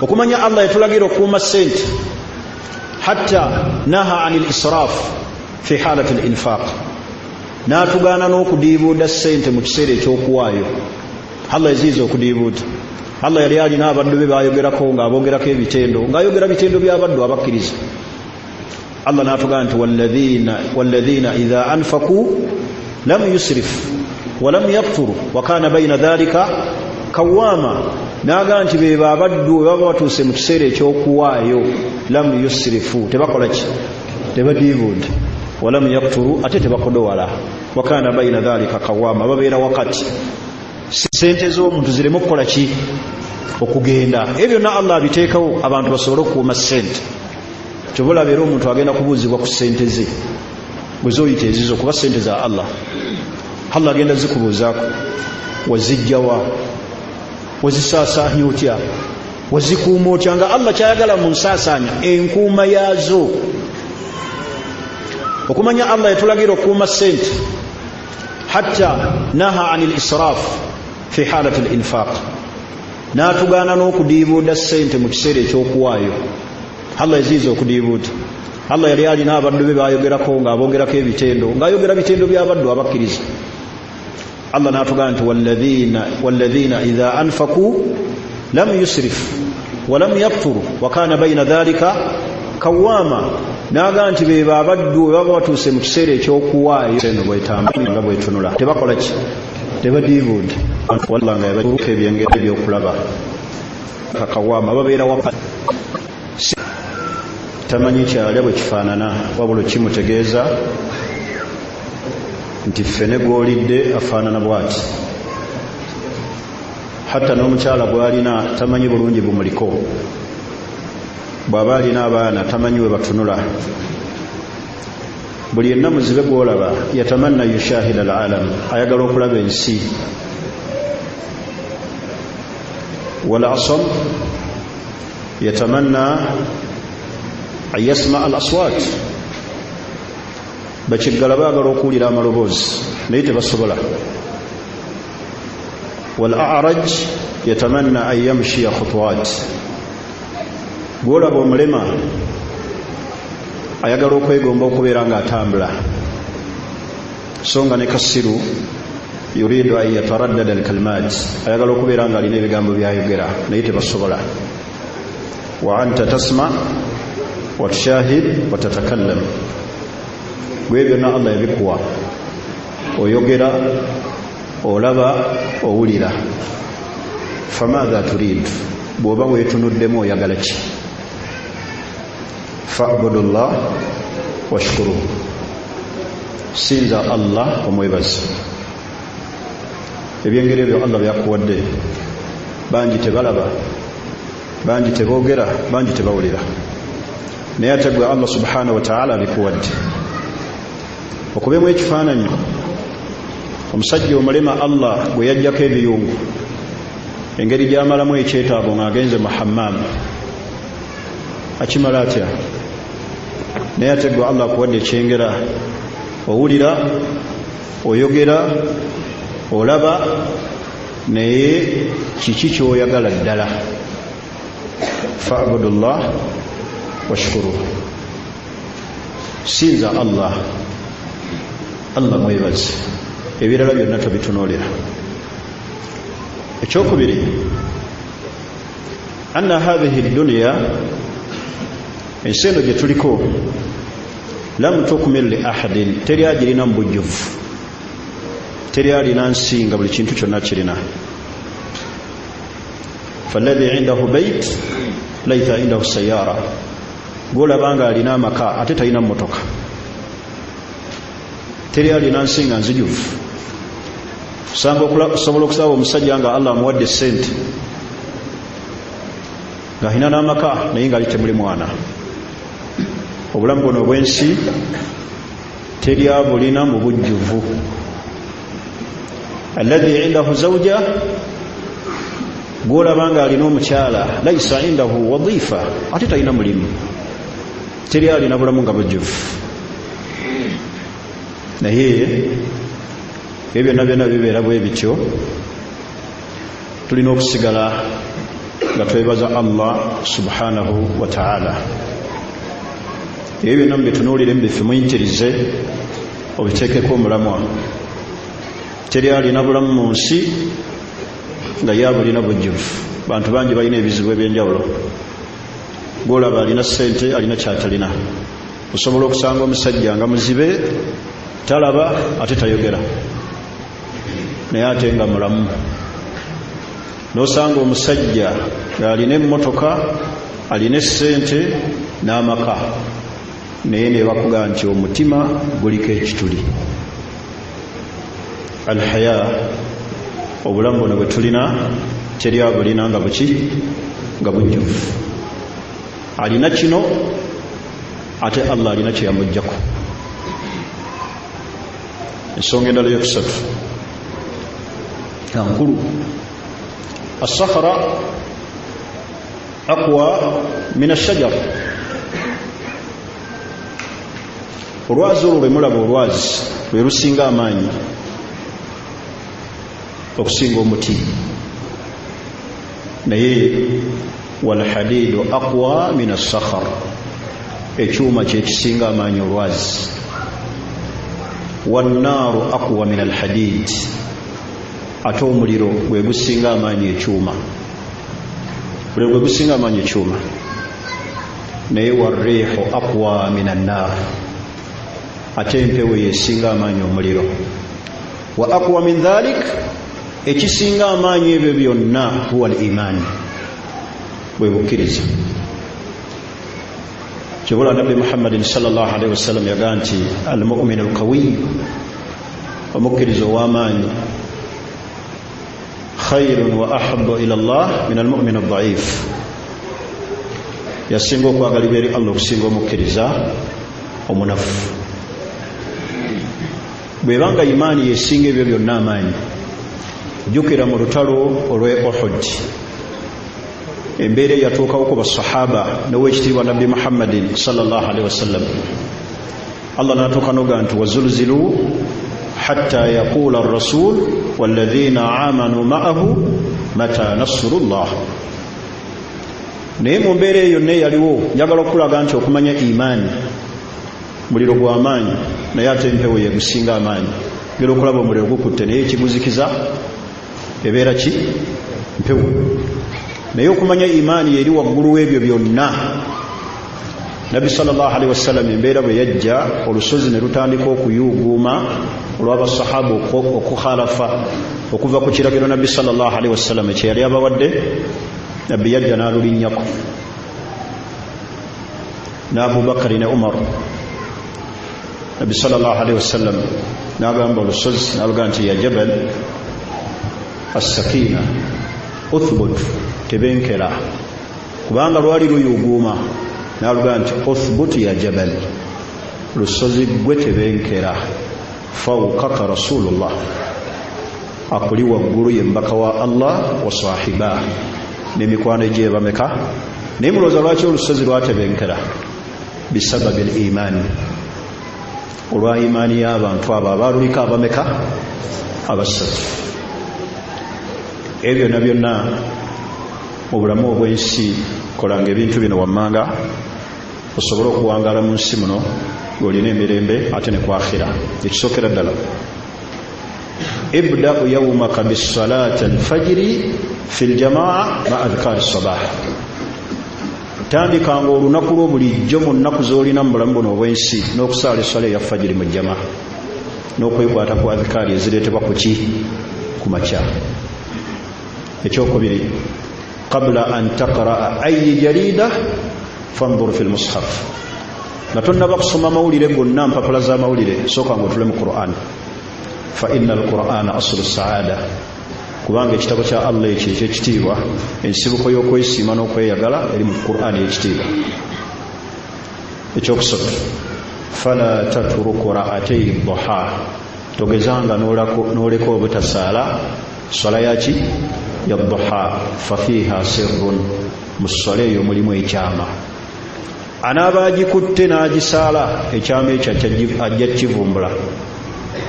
okumanya allah yatulagira okukuuma ssente hatta naha ani lisraafu fi halati linfaq n'atugaana n'okudiibuuda ssente mu kiseera ekyokuwaayo allah eziiza okudiibuuda allah yali alina abaddu be bayogerako ng'abogerako ebitendo ng'ayogera bitendo by'abaddu abakkiriza allah n'atugaa nti walladhiina idha anfaquu lam yusrif walam yakturu wakaana baina dhalika kawaama n'agaa nti be abaddu baba batuuse mu kiseera ekyokuwaayo lam yusrifu tebakola ki tebadiibuuda walam yakturu ate tebakodowala wakaana baina dhalika kawaama babeera wakati sente z'omuntu zireme okukola ki okugenda ebyo byonna allah abiteekawo abantu basobole okukuuma ssente kyobola beera omuntu agenda kubuuzibwa ku ssente ze bwezoyita ezizo kuba ssente za allah allah agenda zikubuuzaako wazijjawa wazisaasaanya otya wazikuuma otya nga allah kyayagala mu nsaasaanya enkuuma yaazo okumanya allah yatulagira okukuuma ssente hatta naha ani lisraafu fi halati linfaq n'atugaana n'okudiibuuda ssente mu kiseera ekyokuwaayo allah eziiza okudiibuuda allah yali alina abaddu be bayogerako ng'abogerako ebitendo ng'ayogera bitendo by'abaddu abakkiriza allah n'atugaa nti walladhiina idha anfaquu lam yusrif walam yakturu wakaana baina dhalika kawaama n'agaa nti be abaddu baba batuuse mu kiseera ekyokuwaayo eno bwetambula bwetunula tebakola ki tebadiibuuda walla nga yabaruka ebyengeri ebyokulaba kawaama babeera wapa tamanyi kyalya bwe kifaanana wabula kimutegeeza nti ffene gw'olidde afaanana bw'ati. Hatta n'omukyala gw'alina tamanyi bulungi bumuliko, bw'aba alina abaana tamanyi we batunula. Buli yenna muzibe gw'olaba yatamanna yushahida al-alam, ayagala okulaba ensi. Wal asam yatamanna an yasma al-aswat, bakiggala baagala okuwulira amaloboozi naye tebasobola. Wal a'raj yatamanna an yamshiya khutuwat, gw'olaba omulema ayagala okwegomba okubeera ng'atambula, so nga ne kasiru yuridu an yataraddada al-kalimat, ayagala okubeera ng'alina ebigambo byayogera naye tebasobola. Wa anta tasma wa tushahid wa tatakallam, gwe byonna Allah yabikuwa, oyogera, olaba, owulira. Famadha turid, bw'oba weetunuddemu oyagala ki? Fa'budullah washkuru, sinza Allah omwebazi. Ebyengeri ebyo Allah byakuwadde, bangi tebalaba, bangi teboogera, bangi tebawulira, naye ate gwe Allah subhanahu wa ta'ala abikuwadde. Okubemu ekifaananyi, omusajja omulema Allah gwe yajjako ebiyungu, engeri gy'amalamu ekyetaago ng'agenze mu hammam, akimala atya? Naye ate gwe Allah akuwadde ekyengera, owulira, oyogera, olaba, naye kiki ky'oyagala ddala? Fa'budullah washkuru, sinza Allah, Allah mwebazi, ebirala byonna tobitunuulira. Ekyokubiri, anna hadhihi dunya, ensi eno gye tuliko, lam tukmil li ahadin, teri agirina mu bujjuvu, teri alina nsi nga buli kintu kyonna kirina. Falladhi indahu bait laysa indahu sayyara, gw'olaba nga alina amaka ate talina mmotoka. Teri alina nsi nga nzijuvu. Osobola okusaba omusajja nga Allah amuwadde ssente, ng'alina n'amaka naye nga ali temuli mwana. Obulamu buno obw'ensi teri abulina mu bujjuvu. Alladhi indahu zawja, gw'olaba nga alina omukyala, laysa indahu wadhifa, ate talina mulimu. Teri alina bulamu nga bujjuvu. Naye ebyo byonna bibeera bwe bityo, tulina okusigala nga twebaza Allah subhanahu wa ta'ala. Ebyo byonna mbitunuulire mbife muyitirize, obiteekeko omulamwa. Teri alina bulamu mu nsi nga yabulina bujjuvu. Bantu bangi balina ebizibu eby'enjawulo. Gw'olaba alina ssente, alina kyatalina. Osobola okusanga omusajja nga muzibe, talaba ate tayogera, naye ate nga mulamu. N'osanga omusajja ng'alina emmotoka, alina essente n'amaka, naye ne bakuga nti omutima guliko ekituli. Alhaya, obulamu buno bwe tulina teri abulina nga buki? Nga bujjuvu. Alina kino ate Allah alina kye yamuggyako. Ensonga endala yokusatu nkulu, as-sakhra aqwa min ash-shajar. Olwazi olwo lwe mulaba, olwazi lwe lusinga amaanyi okusinga omuti, naye wal hadidu aqwa min as-sakhar, ekyuma kyekisinga amaanyi olwazi. Wan naaru aqwa min al-hadid, ate omuliro gwe gusinga amaanyi ekyuma, gwe gusinga amaanyi ekyuma. Naye warrihu aqwa min an-nar, ate empewo yesinga amaanyi omuliro. Wa aqwa min dhalik, ekisinga amaanyi ebyo byonna huwa al-iman, bwe bukkiriza. Kibula Nabi Muhammadin sallallahu alaihi wasallam yagaa nti al-mu'minu al-qawiy omukkiriza ow'amaanyi khayrun wa ahabbu ila Allah min almu'min ad-da'if, yasinga okwagalibwa eri Allah okusinga omukkiriza omunafu. bwebanga imaani yesinga ebyo byonna amaanyi, jjukira mu lutalo olw'e Uhud embeera eyatuukawo ku basahaba n'owekitiibwa nabbi Muhammadin sallallahu alaihi wasallam. Allah n'atuuka n'oga nti wazulzilu hatta yaqula ar-rasul walladhina amanu ma'ahu mata nasrullah. naye mu mbeera eyo yonna eyaliwo njagala okulaga nti okumanya imaani muliro gw'amaanyi, naye ate empewo yegusinga amaanyi. ngera okulaba omuliro gukutte naye ekiguzikiza ebeera ki? mpewo. naye okumanya imaani yeri waggulu w'ebyo byonna. nabbi sallallahu alaihi wasallam embeera bwe yajja olusozi ne lutandika okuyuuguuma olw'abasahaba okukhalafa okuva ku kiragiro nabbi sallallahu alaihi wasallam kye yali abawadde. nabbi yajja n'alulinnyako, ne Abubakari ne Umar. nabbi sallallahu alaihi wasallam n'agamba olusozi n'aluga nti ya jabal as-sakina uthbut, tebenkera, kubanga lwali luyuguuma. n'aluga nti uthbut ya jabal, lusozi gwe tebenkera. fawqaka rasulullah, akuli waggulu ye mbaka wa Allah wa sahiba, n'emikwano gye bameka. naye mulowooza lwaki olusozi lwatebenkera? bisababi al-imaani, olwa imaani y'abantu abo abaaluliko abameka? abasatu. ebyo byonna byonna mu bulamu obw'ensi, kolanga ebintu bino wammanga osobole okuwangaala mu nsi muno ng'olina emirembe ate ne kwakhira. ekisookera ddala, ibda'u yawmaka bis-salaati al-fajri fi al-jamaa ma adhkaari as-sabah. tandikanga olunaku lwo bulijjo mu nnaku z'olina mu bulamu buno obw'ensi n'okusaala essala eya fajiri mu jamaa, n'okwekwata ku adhkaari ezireetebwa ku ki? ku makya. ekyokubiri, qabla an taqra'a ayyi jarida fanzur fi al-mushaf. nga tonnaba kusoma mawulire gonna, mpapula z'amawulire, sooka ng'otule mu Qur'an. fa inna al-Qur'ana aslu saada, kubanga ekitabo kya Allah ekyo ekyekitiibwa, ensibuko y'okwesiima n'okweyagala eri mu Qur'an ekitiibwa. ekyokusatu, fala tatruku ra'atay ad-duha, togezanga n'oleka obutasaala swala yaki? ya duha. fa fiha sirrun, mu swala eyo mulimu ekyama. anaaba agikutte n'agisaala, ekyama ekyo ajja kivumbula.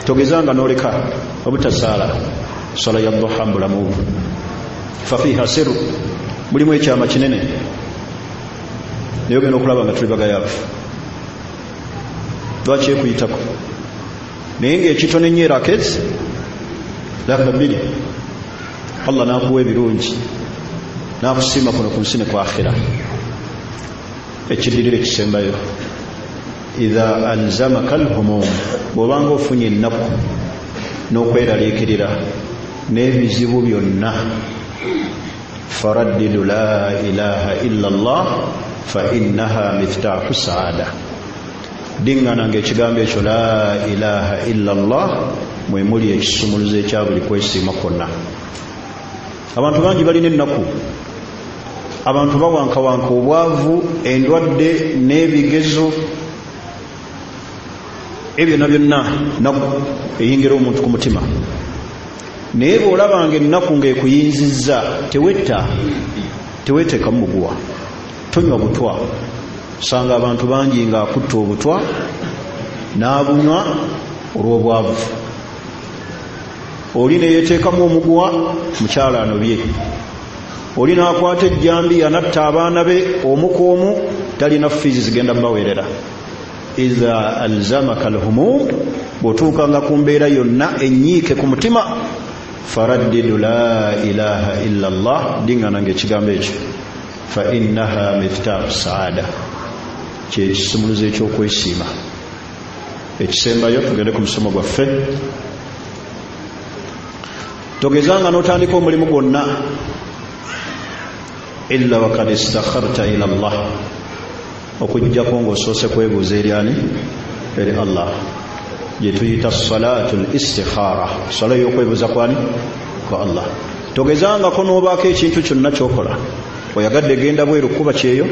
togezanga n'oleka obutasaala swala ya duha mu bulamu bwo. fa fiha sirru, mulimu ekyama kinene. naye ogenda okulaba nga tuli bagayaavu. lwaki ekuyitako? naye ng'ekitono ennyo rakets laka bbiri, Allah n'akuwa ebirungi, n'akusiima kuno ku nsi ne kwakhira. ekiddirira ekisembayo, idha alzamaka al-humum, bw'obanga ofunye ennaku n'okweraliikirira n'ebizibu byonna, faraddidu la ilaha illa Allah fa innaha miftaahu saada. diŋŋananga ekigambo ekyo la ilaha illa Allah, mwe muli ekisumuluzo ekya buli kwesiima kwonna. abantu bangi balina ennaku, abantu bawankawanka obwavu, endwadde n'ebigezo. ebyo byonna nnaku eyingira omuntu ku mutima. naye bw'olabanga ennaku ng'ekuyinzizza, teweeteekamu muguwa, tonywa butwa. sanga abantu bangi ng'akutta obutwa n'abunywa olw'obwavu. oli ne yeeteekamu omuguwa, mukyala anobye. oli n'akwata ejjambi, anatta abaana be omu ku omu, talina fiizi zigenda mubaweerera. idha alzamaka al-humum, bw'otuukanga ku mbeera yonna enyiike ku mutima, faraddidu la ilaha illa Allah, diŋŋananga ekigambo ekyo. fa innaha miftaahu saada, kyekisumuluzo ekyokwesiima. ekisembayo, tugende ku musomo gwaffe. togezanga n'otandika omulimu gwonna illa wakad istakharta ila Allah, okujjako ng'osoose kwebuuza eri ani? eri Allah. gye tuyita salatul istikhara, sala y'okwebuuza kwani kwa Allah. Togezangako n'obaako ekintu kyonna ky'okola, oyagadde genda bweru kuba kyeyo,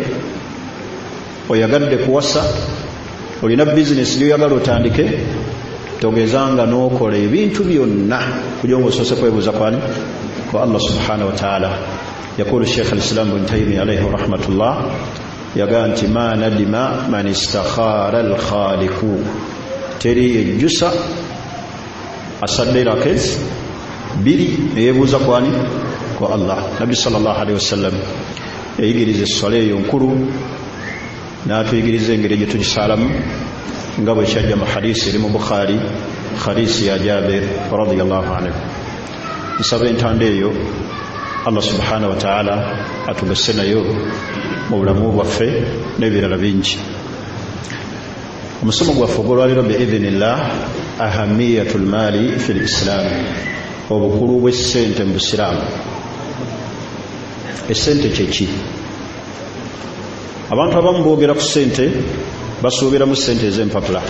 oyagadde kuwasa, olina bizinesi gy'oyagala otandike, togezanga n'okola ebintu byonna kugira ng'osoose kwebuuza kwani kwa Allah subhanahu wa ta'ala. Yaqulu Shaykh al-Islam Ibn Taymiyyah alayhi rahmatullah, yagaa nti ma nadima man istakhara al-khaliqu, teri yejjusa asadde rakez biri eyebuuza kwani kwa Allah. Nabi sallallahu alayhi wasallam eyigiriza essala eyo nkulu, n'atuyigiriza engeri gye tugisaalamu nga bwe kyajja mu hadisi eri mu Bukhari, hadisi ya Jabir radiyallahu anhu. Nsaba entanda eyo Allah subhanahu wa ta'ala atugase nayo mu bulamu bwaffe n'ebirala bingi. Omusomo gwaffe ogw'olwaliro biidhinillah, ahamiyatul maali fil islam, obukulu bw'essente mu Busiraamu. Essente kyeki? Abantu abamu boogera ku ssente basuubiramu ssente ez'empapula,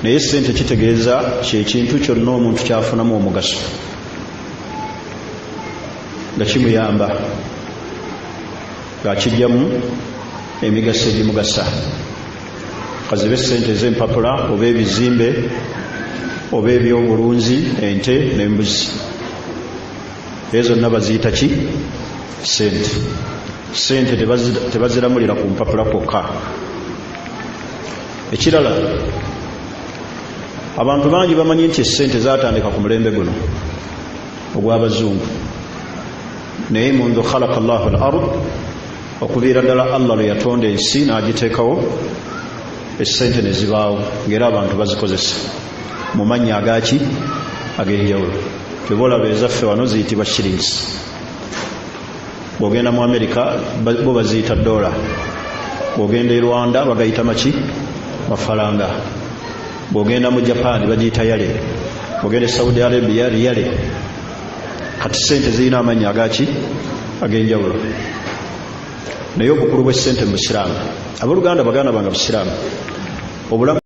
naye ssente kitegeeza kyekintu kyonna omuntu kyafunamu omugaso nga kimuyamba, ng'akijjamu emigaso egimugasa. Kazibe ssente ez'empapula oba ebizimbe oba ebyobulunzi, ente n'embuzi, ezo zonna baziyita ki? Ssente. Ssente tebaziramulira ku mpapula kwokka. Ekirala, abantu bangi bamanyi nti ssente zaatandika ku mulembe guno ogw'abazungu, naye mundu khalaqa Allahu al-ard, okuviira ddala Allah lwe yatonda ensi n'agiteekawo, essente ne zibaawo, ng'era abantu bazikozesa mu mannya agaki? Ag'enjawulo. Tebolaba ezaffe wano ziyitibwa shillings. Bw'ogenda mu Amerika bo baziyita dola, bw'ogenda e Rwanda bagayita maki? Mafalanga. Bw'ogenda mu Japan bagiyita yale, bw'ogenda e Saudi Arabia riyale. Kati ssente zirina amannya agaki? Ag'enjawulo. Naye obukulu bw'essente mu Busiraamu, abooluganda baganda bange Busiraamu, obulamu